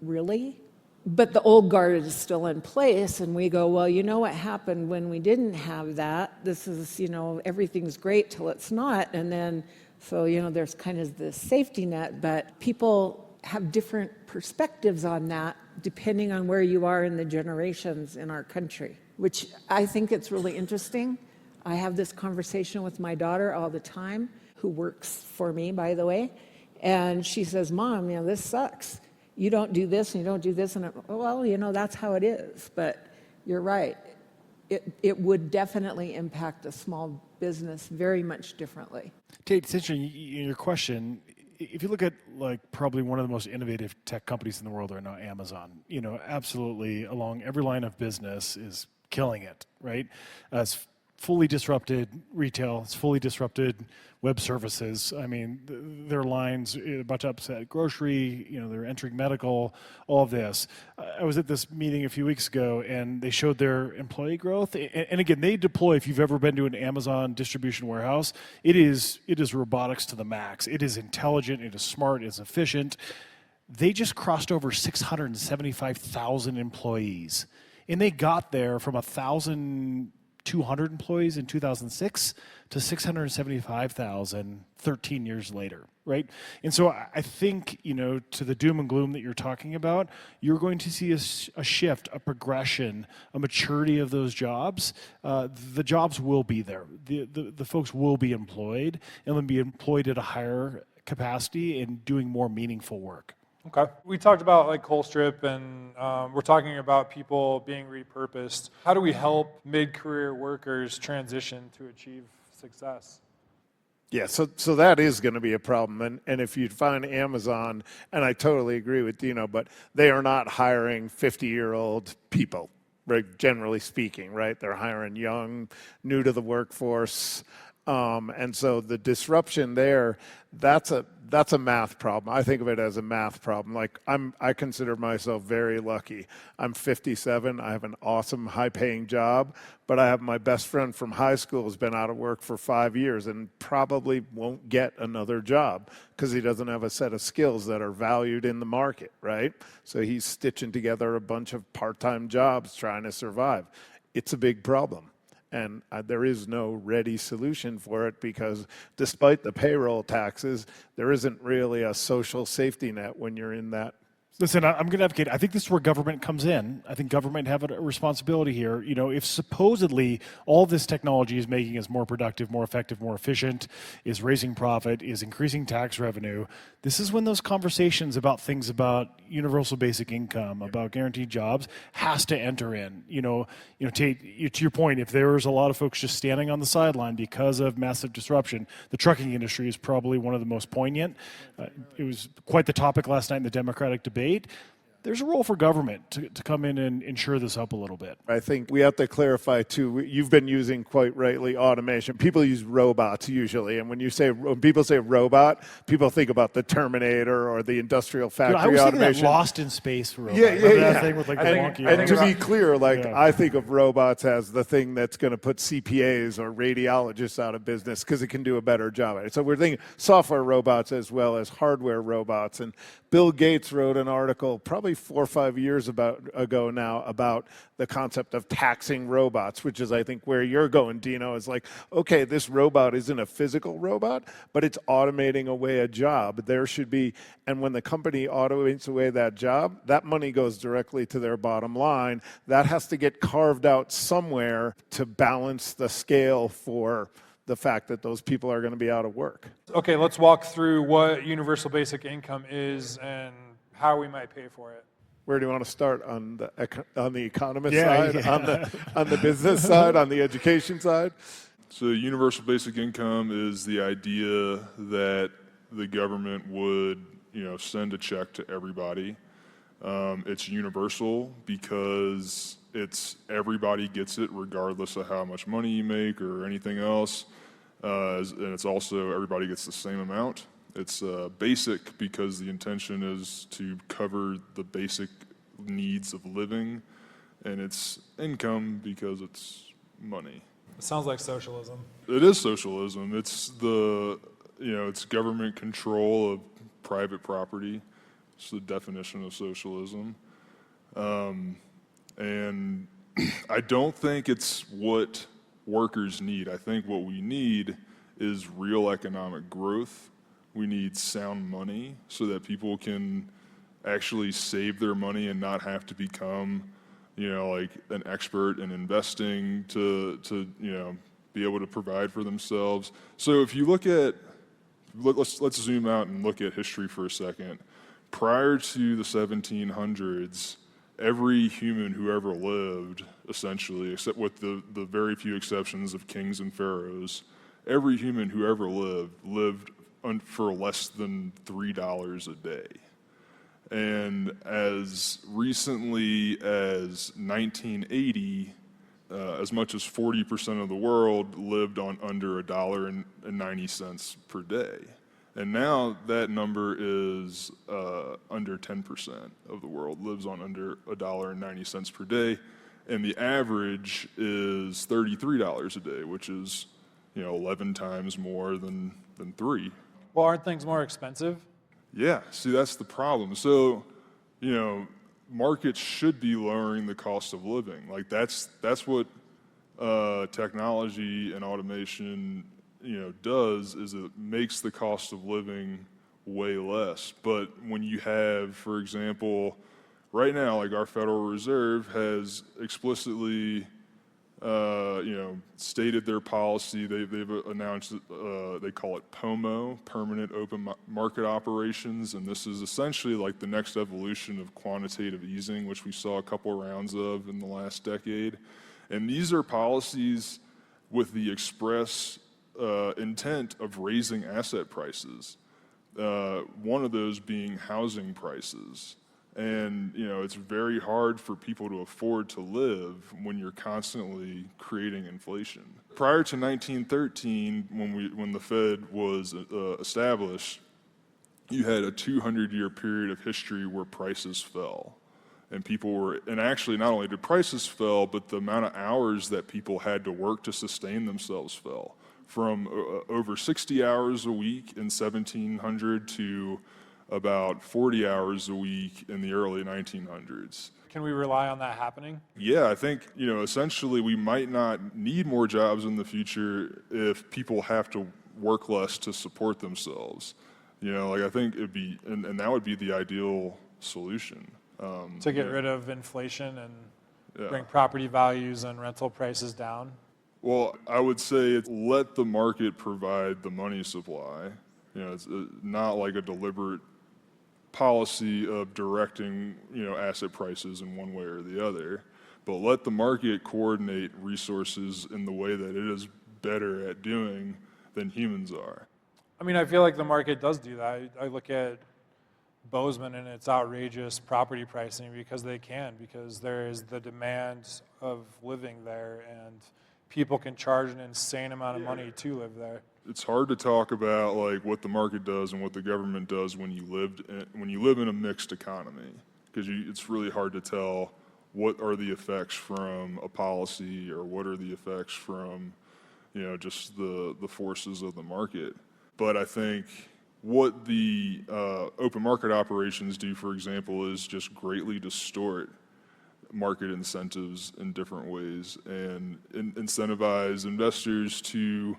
really? But the old guard is still in place, and we go, well, you know what happened when we didn't have that? This is, everything's great till it's not, and then, so, there's kind of this safety net, but people have different perspectives on that depending on where you are in the generations in our country, which I think it's really interesting. I have this conversation with my daughter all the time, who works for me, by the way, and she says, Mom, this sucks. You don't do this and you don't do this. And that's how it is. But you're right. It would definitely impact a small business very much differently. Tate, it's interesting, your question, if you look at probably one of the most innovative tech companies in the world right now, Amazon, absolutely along every line of business is killing it, right? It's fully disrupted retail, it's fully disrupted web services. I mean, their lines about to upset grocery, they're entering medical, all of this. I was at this meeting a few weeks ago and they showed their employee growth. And again, they deploy, if you've ever been to an Amazon distribution warehouse, it is robotics to the max. It is intelligent, it is smart, it's efficient. They just crossed over 675,000 employees. And they got there from 1,200 employees in 2006 to 675,000 13 years later, right? And so I think, to the doom and gloom that you're talking about, you're going to see a shift, a progression, a maturity of those jobs. The jobs will be there. The folks will be employed, and they'll be employed at a higher capacity and doing more meaningful work. Okay. We talked about Colstrip, and we're talking about people being repurposed. How do we help mid-career workers transition to achieve success? Yeah, so that is going to be a problem. And if you find Amazon, and I totally agree with Deano, but they are not hiring 50-year-old people, right, generally speaking, right? They're hiring young, new to the workforce. And so the disruption there, that's a math problem. I think of it as a math problem. I consider myself very lucky. I'm 57. I have an awesome high-paying job, but I have my best friend from high school who's been out of work for 5 years and probably won't get another job because he doesn't have a set of skills that are valued in the market, right? So he's stitching together a bunch of part-time jobs trying to survive. It's a big problem. And there is no ready solution for it because despite the payroll taxes, there isn't really a social safety net when you're in that. Listen, I'm going to advocate. I think this is where government comes in. I think government have a responsibility here. If supposedly all this technology is making us more productive, more effective, more efficient, is raising profit, is increasing tax revenue, this is when those conversations about things about universal basic income, about guaranteed jobs, has to enter in. Tate, to your point, if there's a lot of folks just standing on the sideline because of massive disruption, the trucking industry is probably one of the most poignant. It was quite the topic last night in the Democratic debate. There's a role for government to come in and ensure this up a little bit. I think we have to clarify, too, you've been using, quite rightly, automation. People use robots usually, and when people say robot, people think about the Terminator or the industrial factory I was automation. thinking that Lost in Space robot. Yeah. That thing with the wonky and to be arms? clear, I think of robots as the thing that's going to put CPAs or radiologists out of business because it can do a better job at it. So we're thinking software robots as well as hardware robots. And Bill Gates wrote an article probably 4 or 5 years ago now about the concept of taxing robots, which is, I think, where you're going, Deano, is okay, this robot isn't a physical robot, but it's automating away a job. There should be, and when the company automates away that job, that money goes directly to their bottom line. That has to get carved out somewhere to balance the scale for the fact that those people are going to be out of work. Okay, let's walk through what universal basic income is and how we might pay for it. Where do you want to start? On the economist side, yeah. on the business side, on the education side? So universal basic income is the idea that the government would, send a check to everybody. It's universal because it's everybody gets it regardless of how much money you make or anything else. and it's also everybody gets the same amount. It's basic because the intention is to cover the basic needs of living, and it's income because it's money. It sounds like socialism. It is socialism. It's it's government control of private property. It's the definition of socialism. And I don't think it's what workers need. I think what we need is real economic growth. We need sound money so that people can actually save their money and not have to become, like an expert in investing to be able to provide for themselves. So if you let's zoom out and look at history for a second. Prior to the 1700s, every human who ever lived, essentially, except with the very few exceptions of kings and pharaohs, every human who ever lived for less than $3 a day. And as recently as 1980, as much as 40% of the world lived on under $1.90 per day. And now that number is under 10% of the world lives on under $1.90 per day. And the average is $33 a day, which is 11 times more than 3. Well, aren't things more expensive? Yeah, see, that's the problem. So, markets should be lowering the cost of living. Like that's what technology and automation, does is it makes the cost of living way less. But when you have, for example, right now, like our Federal Reserve has explicitly, stated their policy. They've announced they call it POMO, Permanent Open Market Operations, and this is essentially like the next evolution of quantitative easing, which we saw a couple rounds of in the last decade. And these are policies with the express intent of raising asset prices. One of those being housing prices. And, it's very hard for people to afford to live when you're constantly creating inflation. Prior to 1913, when the Fed was established, you had a 200-year period of history where prices fell. And actually not only did prices fell, but the amount of hours that people had to work to sustain themselves fell. From over 60 hours a week in 1700 to about 40 hours a week in the early 1900s. Can we rely on that happening? Yeah, I think, essentially we might not need more jobs in the future if people have to work less to support themselves. I think it'd be, and that would be the ideal solution. To get rid of inflation and bring property values and rental prices down? Well, I would say let the market provide the money supply. It's not like a deliberate policy of directing, asset prices in one way or the other, but let the market coordinate resources in the way that it is better at doing than humans are. I mean, I feel like the market does do that. I look at Bozeman and its outrageous property pricing because there is the demand of living there, and people can charge an insane amount of money to live there. It's hard to talk about like what the market does and what the government does when you live in a mixed economy, because it's really hard to tell what are the effects from a policy or what are the effects from just the forces of the market. But I think what the open market operations do, for example, is just greatly distort market incentives in different ways and incentivize investors to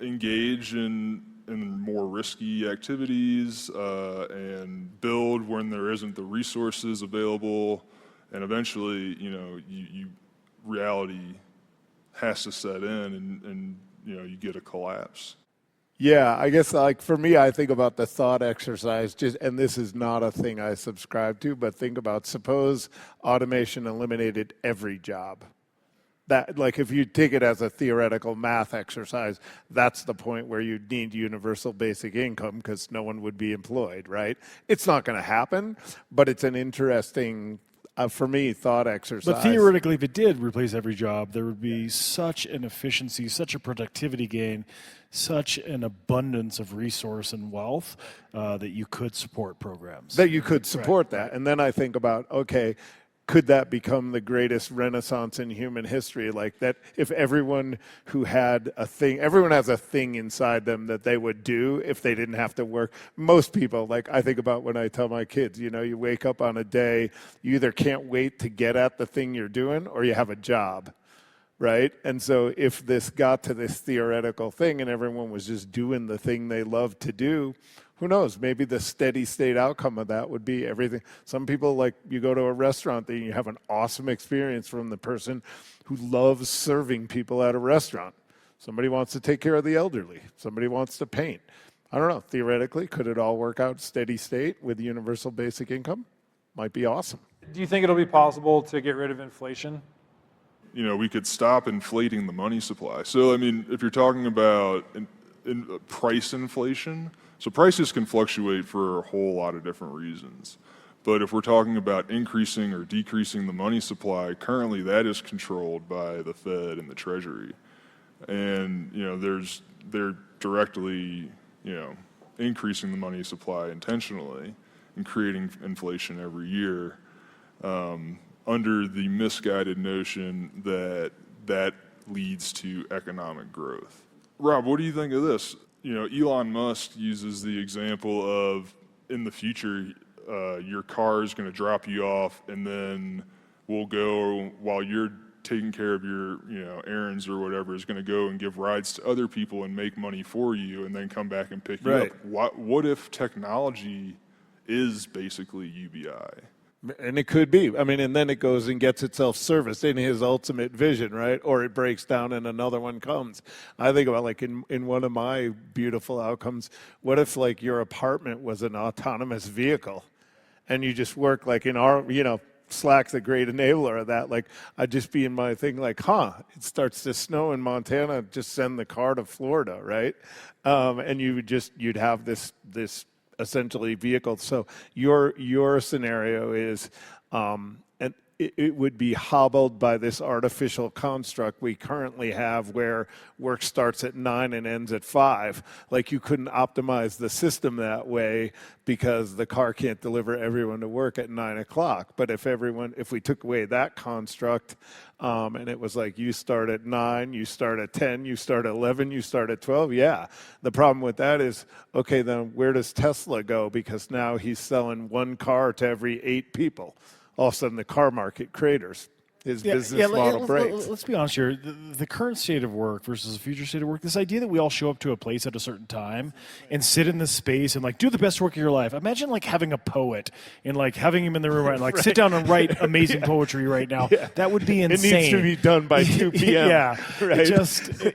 engage in more risky activities and build when there isn't the resources available, and eventually, reality has to set in, and you get a collapse. Yeah, I guess like for me, I think about the thought exercise, and this is not a thing I subscribe to, but think about suppose automation eliminated every job. That, like, if you take it as a theoretical math exercise, that's the point where you need universal basic income because no one would be employed, right? It's not going to happen, but it's an interesting for me, thought exercise. But theoretically, if it did replace every job, there would be such an efficiency, such a productivity gain, such an abundance of resource and wealth that you could support programs. That you could support that. And then I think about, okay, could that become the greatest renaissance in human history? Like that if everyone who had a thing, everyone has a thing inside them that they would do if they didn't have to work. Most people, like I think about when I tell my kids, you know, you wake up on a day, you either can't wait to get at the thing you're doing or you have a job, right? And so if this got to this theoretical thing and everyone was just doing the thing they love to do, who knows? Maybe the steady state outcome of that would be everything. Some people, like, you go to a restaurant and you have an awesome experience from the person who loves serving people at a restaurant. Somebody wants to take care of the elderly. Somebody wants to paint. I don't know. Theoretically, could it all work out steady state with universal basic income? Might be awesome. Do you think it'll be possible to get rid of inflation? You know, we could stop inflating the money supply. So, I mean, if you're talking about price inflation, so prices can fluctuate for a whole lot of different reasons. But if we're talking about increasing or decreasing the money supply, currently that is controlled by the Fed and the Treasury. And, you know, they're directly, you know, increasing the money supply intentionally and creating inflation every year under the misguided notion that that leads to economic growth. Rob, what do you think of this? You know, Elon Musk uses the example of in the future, your car is going to drop you off and then we'll go while you're taking care of your, you know, errands or whatever, is going to go and give rides to other people and make money for you and then come back and pick you up. What if technology is basically UBI? And it could be. I mean, and then it goes and gets itself serviced in his ultimate vision, right? Or it breaks down and another one comes. I think about, like, in one of my beautiful outcomes, what if, like, your apartment was an autonomous vehicle and you just work, like, in our, you know, Slack's a great enabler of that. Like, I'd just be in my thing like, it starts to snow in Montana, just send the car to Florida, right? And you'd have this essentially vehicle. So your scenario is, and it would be hobbled by this artificial construct we currently have where work starts at 9 and ends at 5. Like, you couldn't optimize the system that way because the car can't deliver everyone to work at 9 o'clock. But if we took away that construct, and it was like, you start at 9, you start at 10, you start at 11, you start at 12, yeah. The problem with that is, okay, then where does Tesla go? Because now he's selling one car to every 8 people. All of a sudden the car market craters. His business model breaks. Let's be honest here. The current state of work versus the future state of work, this idea that we all show up to a place at a certain time and sit in this space and, like, do the best work of your life. Imagine, like, having a poet and, like, having him in the room and, like, sit down and write amazing poetry right now. Yeah. That would be insane. It needs to be done by 2 p.m. Yeah. Right?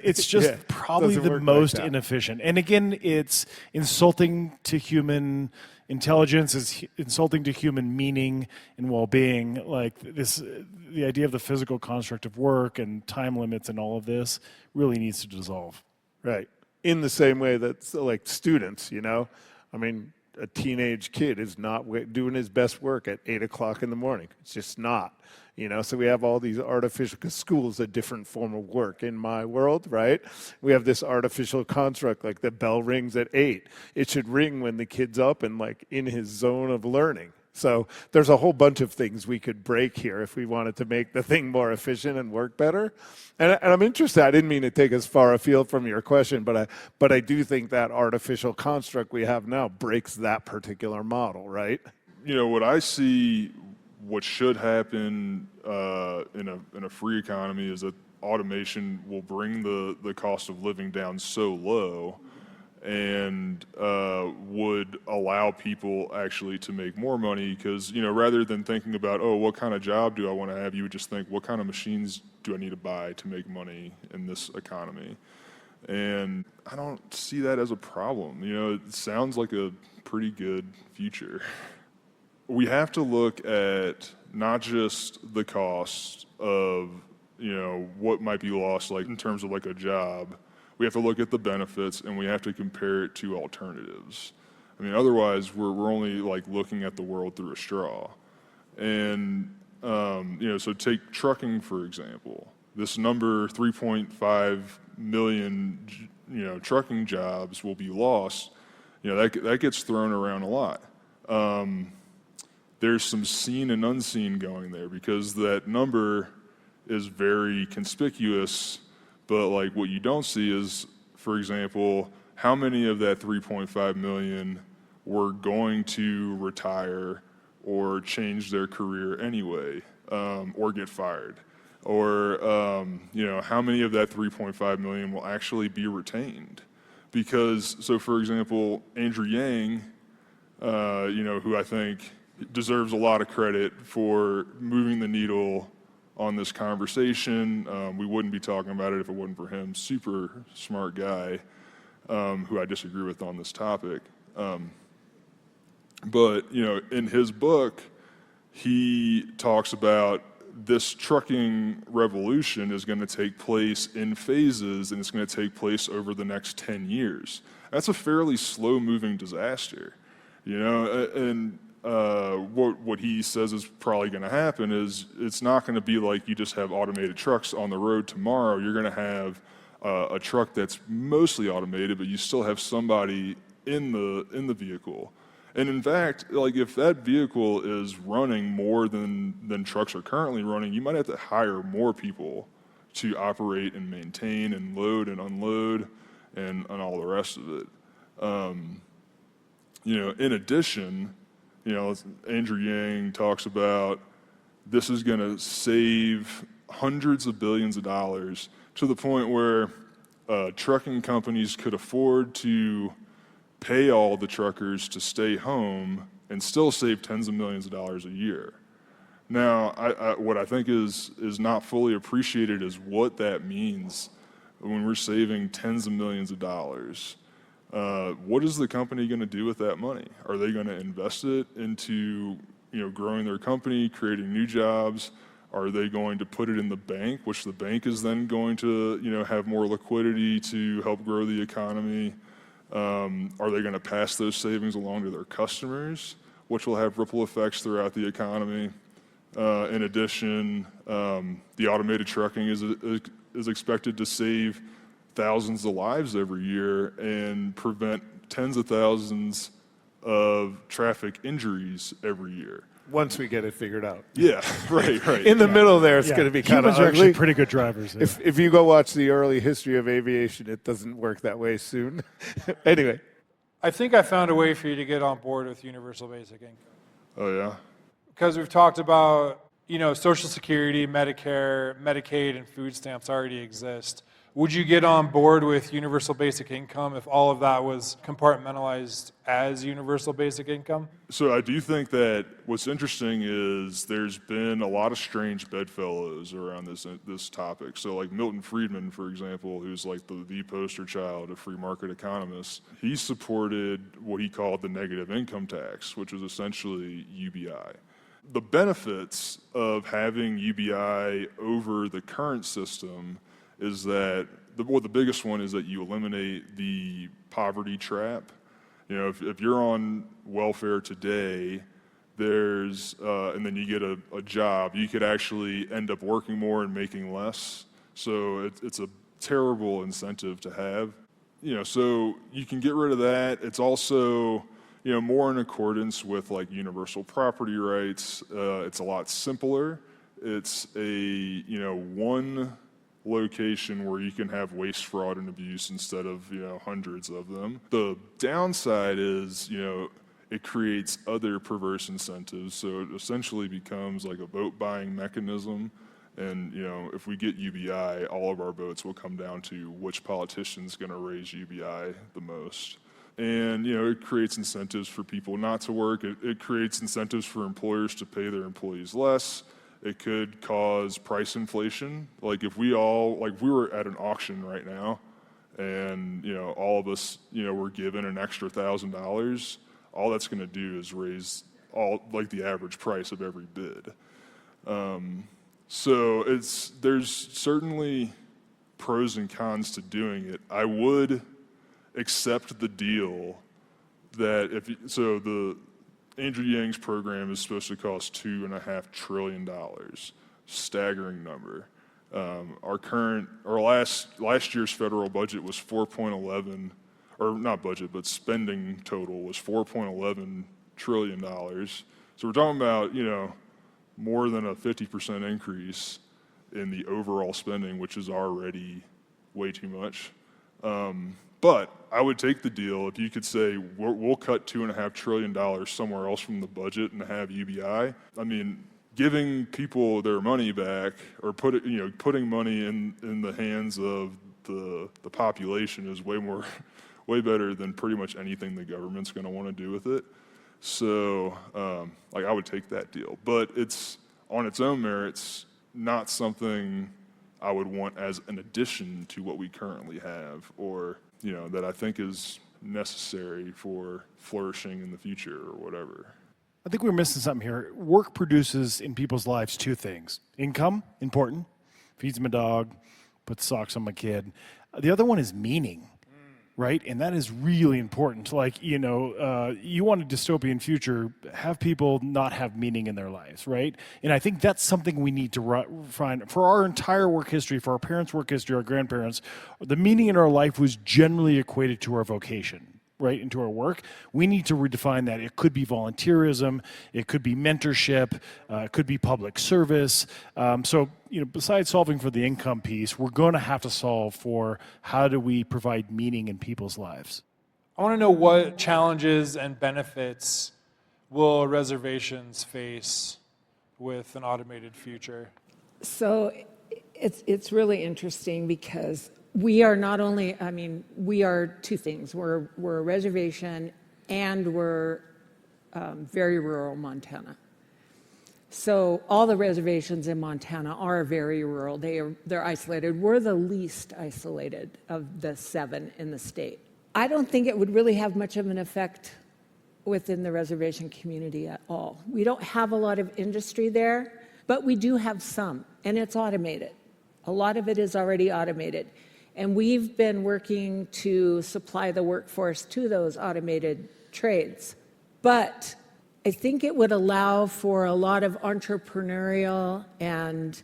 It's just probably the most inefficient. And again, it's insulting to human intelligence, is insulting to human meaning and well-being. Like, the idea of the physical construct of work and time limits and all of this really needs to dissolve. Right. In the same way that, like, students, you know, I mean, a teenage kid is not doing his best work at 8 o'clock in the morning. It's just not. You know, so we have all these artificial, because school's a different form of work in my world, right? We have this artificial construct, like the bell rings at 8. It should ring when the kid's up and, like, in his zone of learning. So there's a whole bunch of things we could break here if we wanted to make the thing more efficient and work better. And I'm interested. I didn't mean to take us far afield from your question, but I do think that artificial construct we have now breaks that particular model, right? You know, what I see, what should happen in a free economy is that automation will bring the cost of living down so low and would allow people actually to make more money, because, you know, rather than thinking about, oh, what kind of job do I want to have, you would just think, what kind of machines do I need to buy to make money in this economy? And I don't see that as a problem. You know, it sounds like a pretty good future. We have to look at not just the cost of, you know, what might be lost, like in terms of like a job. We have to look at the benefits, and we have to compare it to alternatives. I mean, otherwise we're only, like, looking at the world through a straw. And So take trucking, for example. This number, 3.5 million, trucking jobs will be lost. That gets thrown around a lot. There's some seen and unseen going there because that number is very conspicuous, but like what you don't see is, for example, how many of that 3.5 million were going to retire or change their career anyway, or get fired, or how many of that 3.5 million will actually be retained? Because, so for example, Andrew Yang, who I think deserves a lot of credit for moving the needle on this conversation. We wouldn't be talking about it if it wasn't for him. Super smart guy, who I disagree with on this topic. But in his book, he talks about this trucking revolution is going to take place in phases, and it's going to take place over the next 10 years. That's a fairly slow-moving disaster, and what he says is probably going to happen is it's not going to be like you just have automated trucks on the road tomorrow. You're going to have a truck that's mostly automated, but you still have somebody in the vehicle. And in fact, like if that vehicle is running more than trucks are currently running, you might have to hire more people to operate and maintain and load and unload and all the rest of it. In addition, Andrew Yang talks about this is going to save hundreds of billions of dollars to the point where trucking companies could afford to pay all the truckers to stay home and still save tens of millions of dollars a year. Now, what I think is not fully appreciated is what that means when we're saving tens of millions of dollars. What is the company going to do with that money? Are they going to invest it into growing their company, creating new jobs? Are they going to put it in the bank, which the bank is then going to have more liquidity to help grow the economy? Are they going to pass those savings along to their customers, which will have ripple effects throughout the economy? In addition, the automated trucking is expected to save thousands of lives every year and prevent tens of thousands of traffic injuries every year. Once we get it figured out. Yeah, right. In the middle there, it's going to be kind of Humans are ugly. actually pretty good drivers. Yeah. If you go watch the early history of aviation, it doesn't work that way soon. Anyway. I think I found a way for you to get on board with universal basic income. Oh, yeah? Because we've talked about, Social Security, Medicare, Medicaid, and food stamps already exist. Would you get on board with universal basic income if all of that was compartmentalized as universal basic income? So I do think that what's interesting is there's been a lot of strange bedfellows around this topic. So like Milton Friedman, for example, who's like the poster child of free market economists, he supported what he called the negative income tax, which was essentially UBI. The benefits of having UBI over the current system is that the biggest one is that you eliminate the poverty trap. If you're on welfare today, and then you get a job, you could actually end up working more and making less. So it's a terrible incentive to have. So you can get rid of that. It's also more in accordance with like universal property rights. It's a lot simpler. It's a one location where you can have waste, fraud, and abuse instead of hundreds of them. The downside is it creates other perverse incentives, so it essentially becomes like a vote buying mechanism. And if we get UBI, all of our votes will come down to which politician's going to raise UBI the most. And it creates incentives for people not to work. It creates incentives for employers to pay their employees less. It could cause price inflation. Like if we were at an auction right now and, all of us, were given an extra $1,000, all that's going to do is raise the average price of every bid. So there's certainly pros and cons to doing it. I would accept the deal that Andrew Yang's program is supposed to cost $2.5 trillion. Staggering number. Our last year's federal budget was 4.11, or not budget, but spending total was $4.11 trillion. So we're talking about, more than a 50% increase in the overall spending, which is already way too much. But I would take the deal if you could say, we'll cut $2.5 trillion somewhere else from the budget and have UBI. I mean, giving people their money back, or putting money in the hands of the population is way better than pretty much anything the government's going to want to do with it. So, I would take that deal. But it's, on its own merits, not something I would want as an addition to what we currently have, or, that I think is necessary for flourishing in the future or whatever. I think we're missing something here. Work produces in people's lives two things. Income, important, feeds my dog, puts socks on my kid. The other one is meaning, right? And that is really important. You want a dystopian future, have people not have meaning in their lives, right? And I think that's something we need to find. For our entire work history, for our parents' work history, our grandparents, the meaning in our life was generally equated to our vocation, right, into our work. We need to redefine that. It could be volunteerism, it could be mentorship, it could be public service. Besides solving for the income piece, we're going to have to solve for how do we provide meaning in people's lives. I want to know what challenges and benefits will reservations face with an automated future? So it's really interesting because we are not only, we are two things. We're a reservation and we're very rural Montana. So all the reservations in Montana are very rural. They're isolated. We're the least isolated of the 7 in the state. I don't think it would really have much of an effect within the reservation community at all. We don't have a lot of industry there, but we do have some, and it's automated. A lot of it is already automated. And we've been working to supply the workforce to those automated trades. But I think it would allow for a lot of entrepreneurial and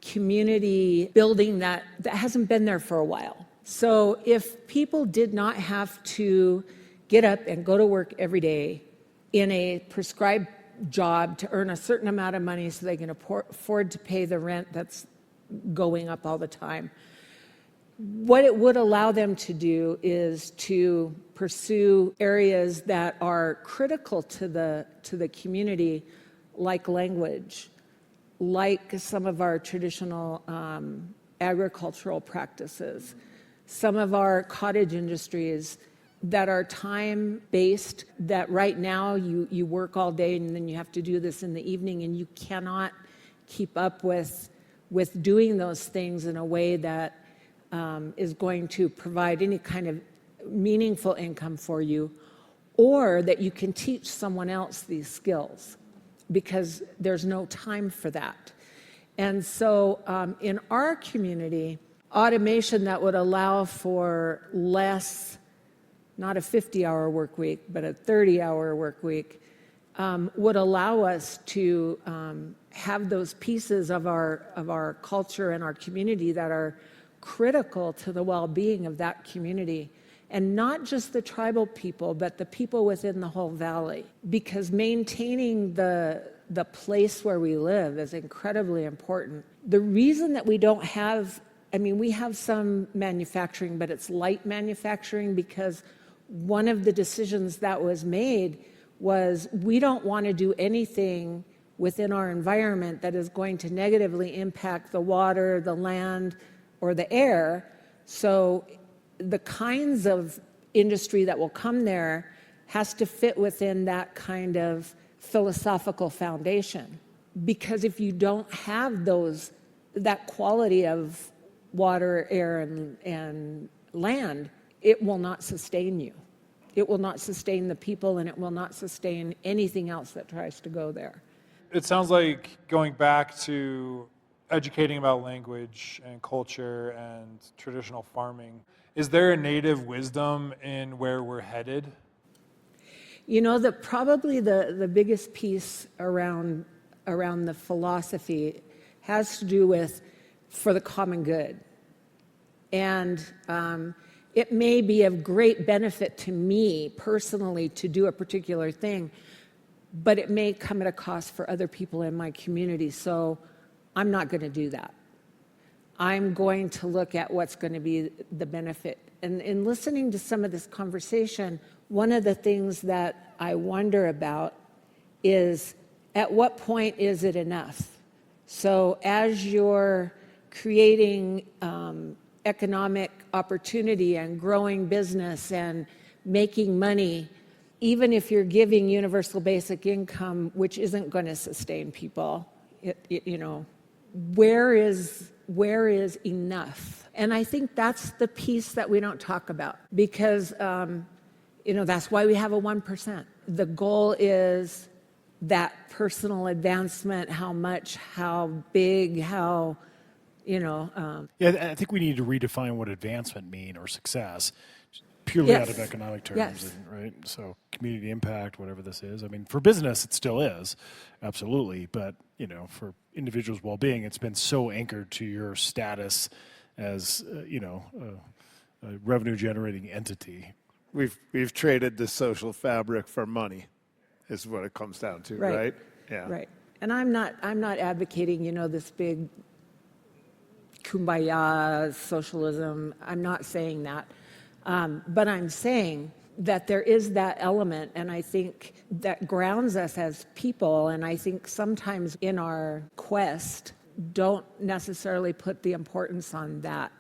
community building that hasn't been there for a while. So if people did not have to get up and go to work every day in a prescribed job to earn a certain amount of money so they can afford to pay the rent that's going up all the time, what it would allow them to do is to pursue areas that are critical to the community, like language, like some of our traditional agricultural practices, some of our cottage industries that are time-based, that right now you work all day and then you have to do this in the evening, and you cannot keep up with doing those things in a way that is going to provide any kind of meaningful income for you, or that you can teach someone else these skills, because there's no time for that. And so in our community, automation that would allow for less, not a 50-hour work week, but a 30-hour work week, would allow us to have those pieces of our culture and our community that are critical to the well-being of that community, and not just the tribal people, but the people within the whole valley. Because maintaining the place where we live is incredibly important. The reason that we don't have, we have some manufacturing, but it's light manufacturing, because one of the decisions that was made was we don't want to do anything within our environment that is going to negatively impact the water, the land, or the air. So the kinds of industry that will come there has to fit within that kind of philosophical foundation. Because if you don't have that quality of water, air, and land, it will not sustain you. It will not sustain the people, and it will not sustain anything else that tries to go there. It sounds like going back to educating about language and culture and traditional farming. Is there a native wisdom in where we're headed? You know, probably the biggest piece around the philosophy has to do with for the common good. And it may be of great benefit to me personally to do a particular thing, but it may come at a cost for other people in my community. So I'm not going to do that. I'm going to look at what's going to be the benefit. And in listening to some of this conversation, one of the things that I wonder about is at what point is it enough? So as you're creating economic opportunity and growing business and making money, even if you're giving universal basic income, which isn't going to sustain people, you know, where is enough? And I think that's the piece that we don't talk about, because you know, that's why we have a 1%. The goal is that personal advancement, how much, how big, how, you know. Yeah, I think we need to redefine what advancement mean or success, purely out of economic terms, Yes. right? So community impact, whatever this is. I mean, for business, it still is, absolutely. But, you know, for individuals' well-being, it's been so anchored to your status as, you know, a revenue-generating entity. We've traded the social fabric for money, is what it comes down to, right? Yeah. Right. And I'm not advocating, you know, this big kumbaya socialism. I'm not saying that. But I'm saying that there is that element, and I think that grounds us as people, and I think sometimes in our quest don't necessarily put the importance on that.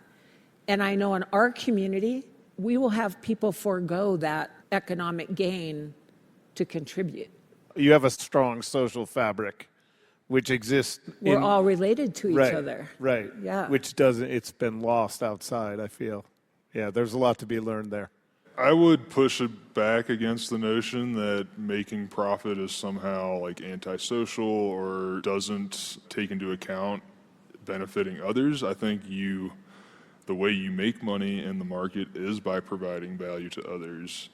And I know in our community, we will have people forego that economic gain to contribute. You have a strong social fabric, which exists. We're all related to each right, other. Right. Yeah. Which doesn't. It's been lost outside, I feel. Yeah, there's a lot to be learned there. I would push it back against the notion that making profit is somehow like antisocial or doesn't take into account benefiting others. I think the way you make money in the market is by providing value to others.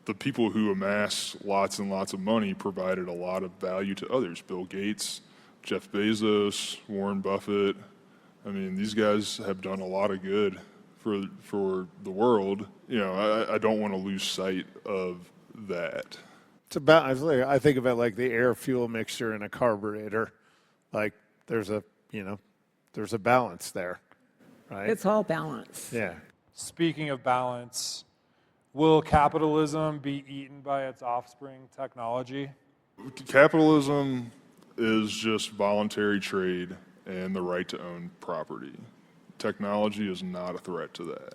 The people who amass lots and lots of money provided a lot of value to others. Bill Gates, Jeff Bezos, Warren Buffett. I mean, these guys have done a lot of good for the world. You know, I don't want to lose sight of that. It's about. I think of it like the air fuel mixture in a carburetor. Like there's a balance there, right? It's all balance. Yeah. Speaking of balance, will capitalism be eaten by its offspring, technology? Capitalism is just voluntary trade and the right to own property. Technology is not a threat to that.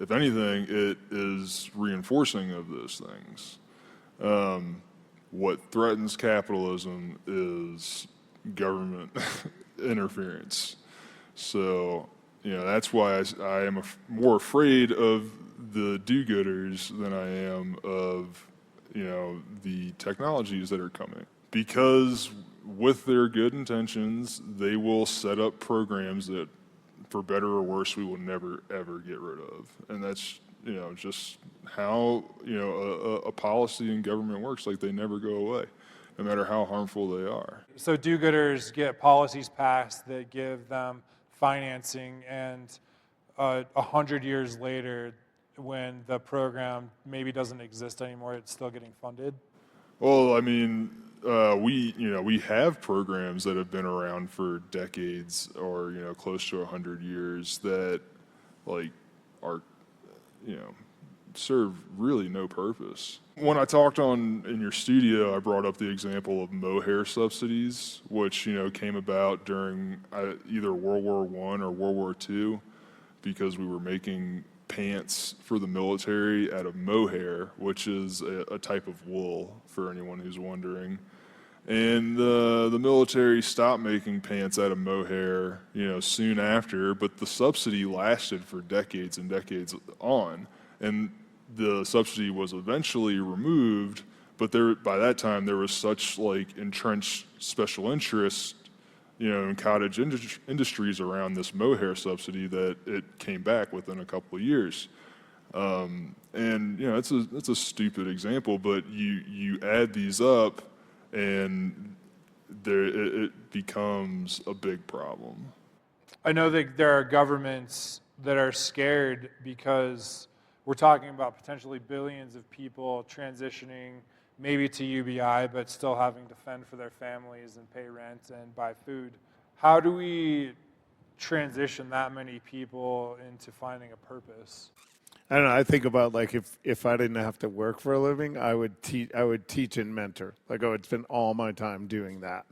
If anything, it is reinforcing of those things. What threatens capitalism is government interference. So, you know, that's why I am more afraid of the do-gooders than I am of, you know, the technologies that are coming. Because with their good intentions, they will set up programs that, for better or worse, we will never, ever get rid of. And that's, you know, just how, you know, a policy in government works. Like, they never go away, no matter how harmful they are. So do-gooders get policies passed that give them financing, and 100 years later, when the program maybe doesn't exist anymore, it's still getting funded? Well, I mean, we have programs that have been around for decades, or, you know, close to 100 years, that like are, you know, serve really no purpose. When I talked in your studio, I brought up the example of mohair subsidies, which, you know, came about during either World War I or World War II, because we were making pants for the military out of mohair, which is a type of wool, for anyone who's wondering. And the military stopped making pants out of mohair, you know, soon after, but the subsidy lasted for decades and decades on. And the subsidy was eventually removed, but by that time there was such like entrenched special interest, you know, in cottage industries around this mohair subsidy that it came back within a couple of years. And And it's a stupid example, but you add these up, and it becomes a big problem. I know that there are governments that are scared because we're talking about potentially billions of people transitioning maybe to UBI, but still having to fend for their families and pay rent and buy food. How do we transition that many people into finding a purpose? I don't know. I think about like if I didn't have to work for a living, I would teach and mentor. Like I would spend all my time doing that,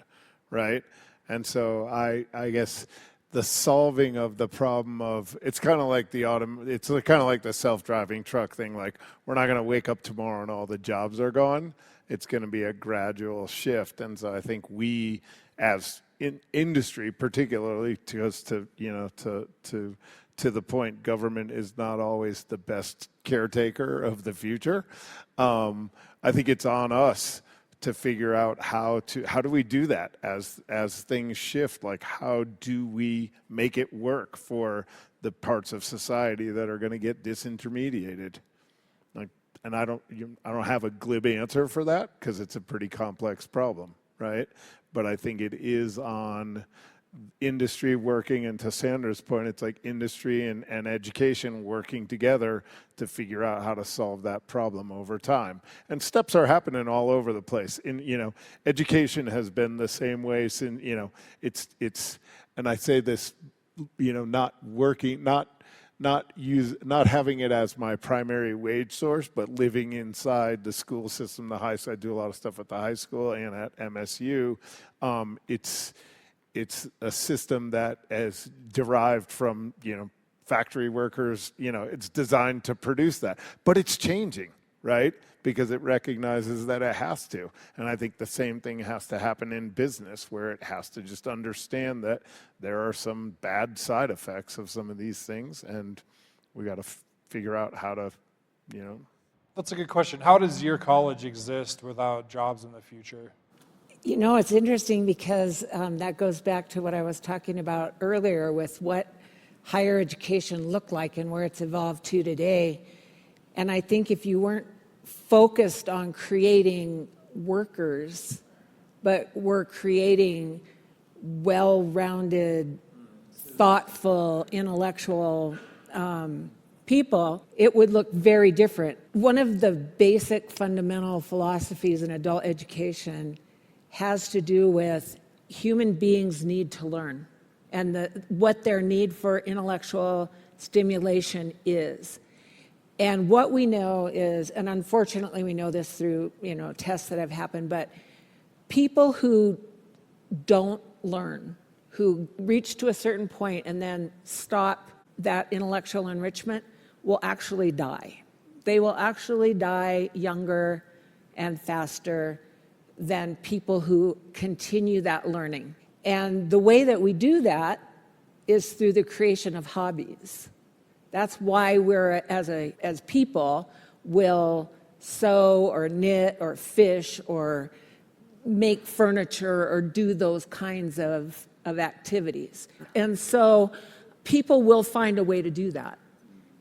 right? And so I guess the solving of the problem of it's kind of like it's kind of like the self-driving truck thing. Like we're not going to wake up tomorrow and all the jobs are gone. It's going to be a gradual shift. And so I think we as in industry, particularly to the point, government is not always the best caretaker of the future. I think it's on us to figure out how do we do that as things shift. Like how do we make it work for the parts of society that are going to get disintermediated? Like, and I don't have a glib answer for that because it's a pretty complex problem, right? But I think it is on industry working, and to Sandra's point, it's like industry and education working together to figure out how to solve that problem over time. And steps are happening all over the place. Education has been the same way since, it's, and I say this, not having it as my primary wage source, but living inside the school system, I do a lot of stuff at the high school and at MSU. It's a system that is derived from, factory workers, it's designed to produce that. But it's changing, right? Because it recognizes that it has to. And I think the same thing has to happen in business, where it has to just understand that there are some bad side effects of some of these things, and we got to figure out how to, That's a good question. How does your college exist without jobs in the future? It's interesting because that goes back to what I was talking about earlier with what higher education looked like and where it's evolved to today. And I think if you weren't focused on creating workers, but were creating well-rounded, thoughtful, intellectual people, it would look very different. One of the basic fundamental philosophies in adult education has to do with human beings need to learn and what their need for intellectual stimulation is. And what we know is, and unfortunately we know this through tests that have happened, but people who don't learn, who reach to a certain point and then stop that intellectual enrichment, will actually die. They will actually die younger and faster than people who continue that learning. And the way that we do that is through the creation of hobbies. That's why we're, as people, will sew or knit or fish or make furniture or do those kinds of activities. And so people will find a way to do that.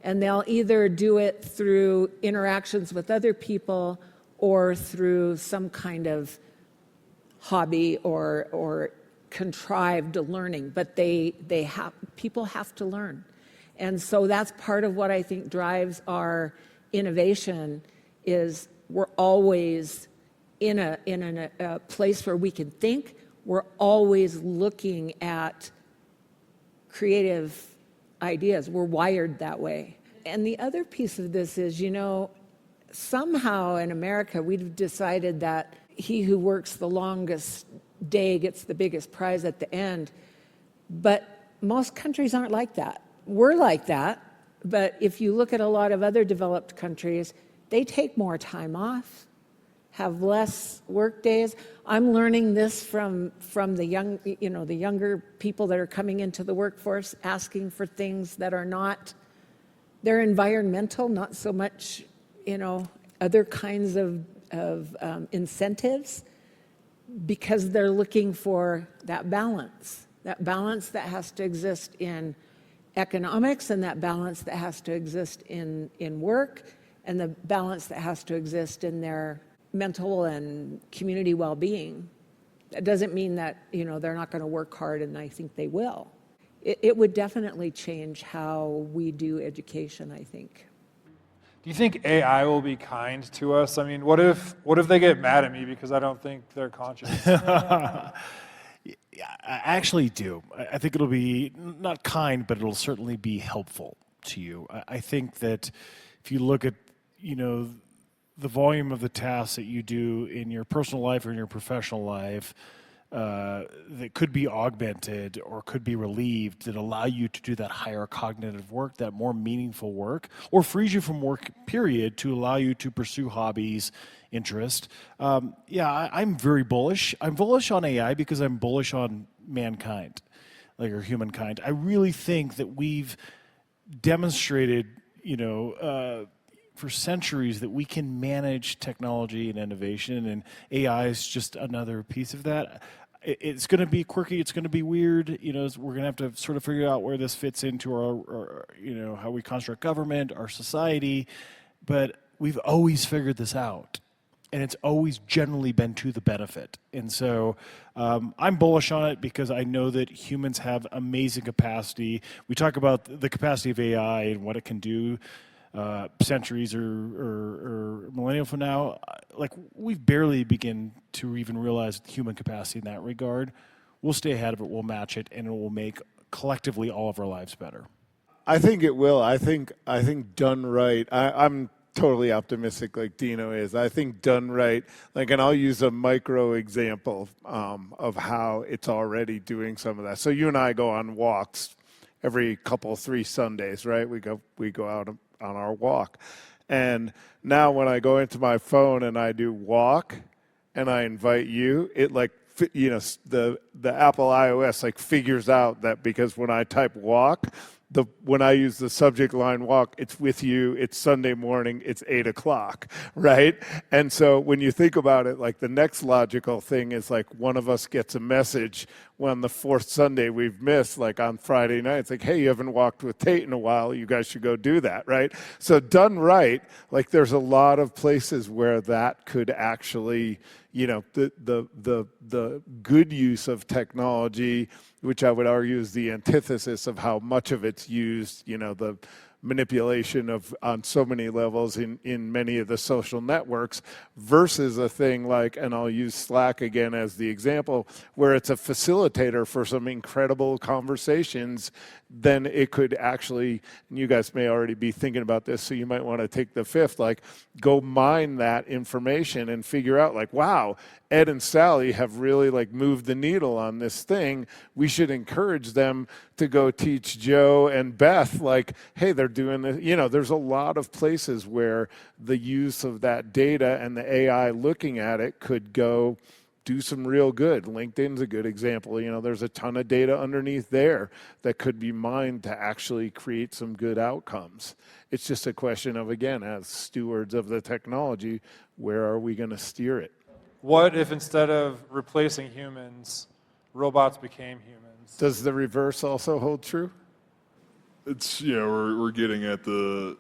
And they'll either do it through interactions with other people or through some kind of hobby or contrived learning, but people have to learn. And so that's part of what I think drives our innovation is we're always in a place where we can think. We're always looking at creative ideas. We're wired that way. And the other piece of this is, somehow in America, we've decided that he who works the longest day gets the biggest prize at the end. But most countries aren't like that. We're like that. But if you look at a lot of other developed countries, they take more time off, have less work days. I'm learning this from the young, the younger people that are coming into the workforce, asking for things that are not, they're environmental, not so much, other kinds of incentives, because they're looking for that balance that has to exist in economics and that balance that has to exist in work and the balance that has to exist in their mental and community well-being. That doesn't mean that, they're not going to work hard, and I think they will. It would definitely change how we do education, I think. Do you think AI will be kind to us? I mean, what if they get mad at me because I don't think they're conscious? I actually do. I think it'll be not kind, but it'll certainly be helpful to you. I think that if you look at, the volume of the tasks that you do in your personal life or in your professional life that could be augmented or could be relieved that allow you to do that higher cognitive work, that more meaningful work, or frees you from work, period, to allow you to pursue hobbies, interest. I'm very bullish. I'm bullish on AI because I'm bullish on mankind, or humankind. I really think that we've demonstrated, for centuries that we can manage technology and innovation, and AI is just another piece of that. It's going to be quirky. It's going to be weird. We're going to have to sort of figure out where this fits into our how we construct government, our society. But we've always figured this out, and it's always generally been to the benefit. And so I'm bullish on it because I know that humans have amazing capacity. We talk about the capacity of AI and what it can do. Centuries or millennia from now, we've barely begin to even realize human capacity in that regard. We'll stay ahead of it, we'll match it, and it will make collectively all of our lives better. I think it will. I think done right. I'm totally optimistic like Deano is. I think done right, and I'll use a micro example of how it's already doing some of that. So you and I go on walks every 3 Sundays, right? We go out on our walk. And now when I go into my phone and I do walk and I invite you, it the Apple iOS figures out that because when I type walk, when I use the subject line walk, it's with you, it's Sunday morning, it's 8 o'clock, right? And so when you think about it, the next logical thing is one of us gets a message when the 4th Sunday we've missed, on Friday night, it's hey, you haven't walked with Tate in a while, you guys should go do that, right? So done right, there's a lot of places where that could actually, the good use of technology, which I would argue is the antithesis of how much of it's used, the manipulation on so many levels in many of the social networks versus a thing and I'll use Slack again as the example, where it's a facilitator for some incredible conversations, then it could actually, and you guys may already be thinking about this, so you might want to take the fifth, go mine that information and figure out wow, Ed and Sally have really moved the needle on this thing. We should encourage them to go teach Joe and Beth hey, they're doing this. There's a lot of places where the use of that data and the AI looking at it could go do some real good. LinkedIn's a good example. There's a ton of data underneath there that could be mined to actually create some good outcomes. It's just a question of, again, as stewards of the technology, where are we going to steer it? What if instead of replacing humans, robots became humans? Does the reverse also hold true? It's, we're getting at the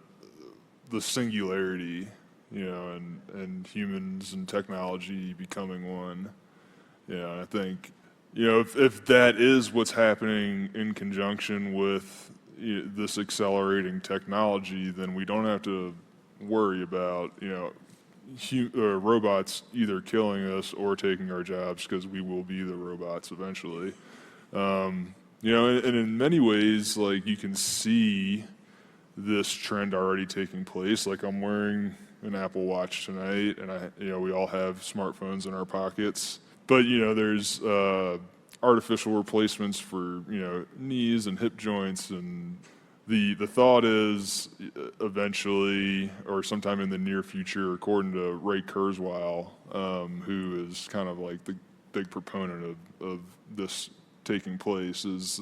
singularity, and humans and technology becoming one. I think, if that is what's happening in conjunction with this accelerating technology, then we don't have to worry about, robots either killing us or taking our jobs, because we will be the robots eventually. And in many ways, you can see this trend already taking place. I'm wearing an Apple Watch tonight, and we all have smartphones in our pockets. But there's artificial replacements for knees and hip joints, and the thought is eventually, or sometime in the near future, according to Ray Kurzweil, who is kind of the big proponent of this taking place, is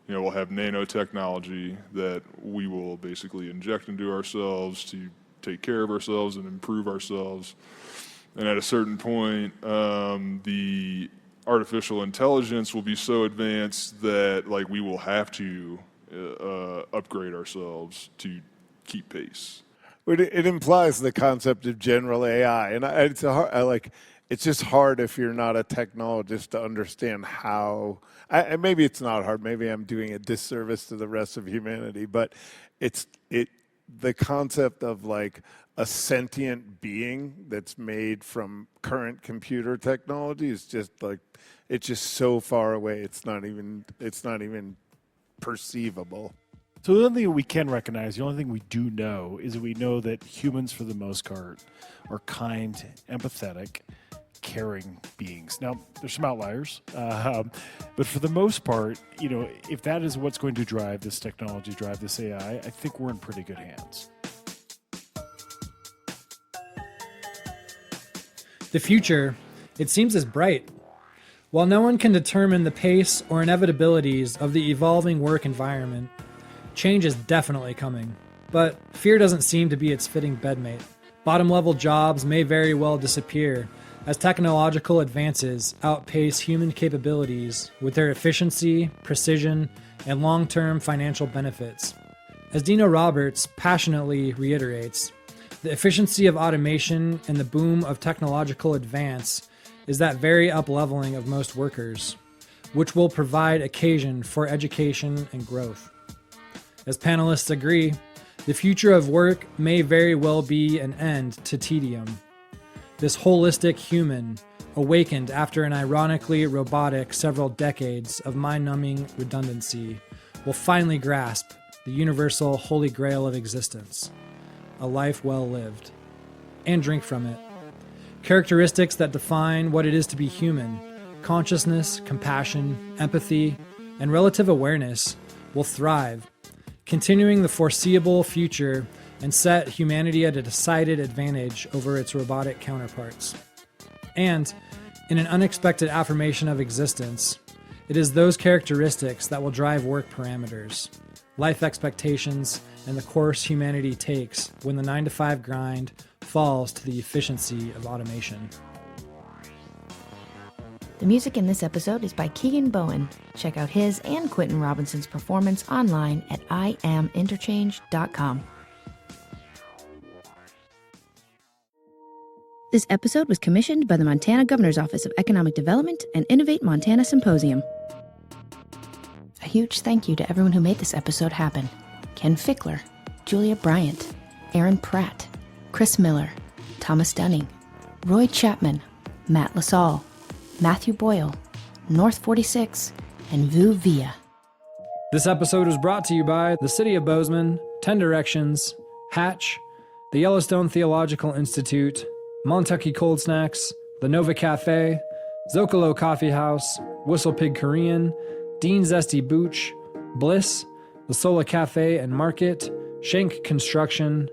we'll have nanotechnology that we will basically inject into ourselves to take care of ourselves and improve ourselves. And at a certain point, the artificial intelligence will be so advanced that we will have to upgrade ourselves to keep pace. it implies the concept of general AI, and it's just hard if you're not a technologist to understand how. Maybe it's not hard. Maybe I'm doing a disservice to the rest of humanity, but the concept of like a sentient being that's made from current computer technology is just like, it's just so far away. It's not even perceivable. So the only thing we can recognize, the only thing we do know is that we know that humans, for the most part, are kind, empathetic, caring beings. Now, there's some outliers, but for the most part, if that is what's going to drive this technology, drive this AI, I think we're in pretty good hands. The future, it seems, is bright. While no one can determine the pace or inevitabilities of the evolving work environment, change is definitely coming. But fear doesn't seem to be its fitting bedmate. Bottom-level jobs may very well disappear as technological advances outpace human capabilities with their efficiency, precision, and long-term financial benefits. As Deano Roberts passionately reiterates, the efficiency of automation and the boom of technological advance is that very up-leveling of most workers, which will provide occasion for education and growth. As panelists agree, the future of work may very well be an end to tedium. This holistic human, awakened after an ironically robotic several decades of mind-numbing redundancy, will finally grasp the universal holy grail of existence, a life well lived, and drink from it. Characteristics that define what it is to be human, consciousness, compassion, empathy, and relative awareness, will thrive, continuing the foreseeable future and set humanity at a decided advantage over its robotic counterparts. And, in an unexpected affirmation of existence, it is those characteristics that will drive work parameters, life expectations, and the course humanity takes when the 9-to-5 grind falls to the efficiency of automation. The music in this episode is by Keegan Bowen. Check out his and Quentin Robinson's performance online at IamInterchange.com. This episode was commissioned by the Montana Governor's Office of Economic Development and Innovate Montana Symposium. A huge thank you to everyone who made this episode happen. Ken Fickler, Julia Bryant, Aaron Pratt, Chris Miller, Thomas Dunning, Roy Chapman, Matt LaSalle, Matthew Boyle, North 46, and Vu Villa. This episode was brought to you by the City of Bozeman, 10 Directions, Hatch, the Yellowstone Theological Institute, Montucky Cold Snacks, the Nova Cafe, Zocalo Coffee House, Whistle Pig Korean, Dean Zesty Booch, Bliss, the Sola Cafe and Market, Shank Construction,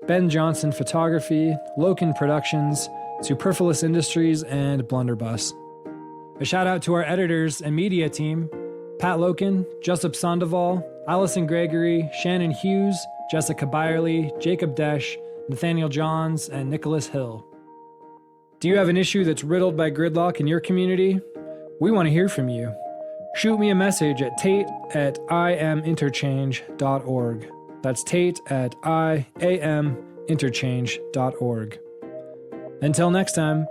Ben Johnson Photography, Loken Productions, Superfluous Industries, and Blunderbuss. A shout out to our editors and media team, Pat Loken, Jessup Sandoval, Allison Gregory, Shannon Hughes, Jessica Byerly, Jacob Desch, Nathaniel Johns, and Nicholas Hill. Do you have an issue that's riddled by gridlock in your community? We want to hear from you. Shoot me a message at tate@iaminterchange.org. That's tate@iaminterchange.org. Until next time,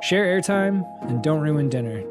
share airtime and don't ruin dinner.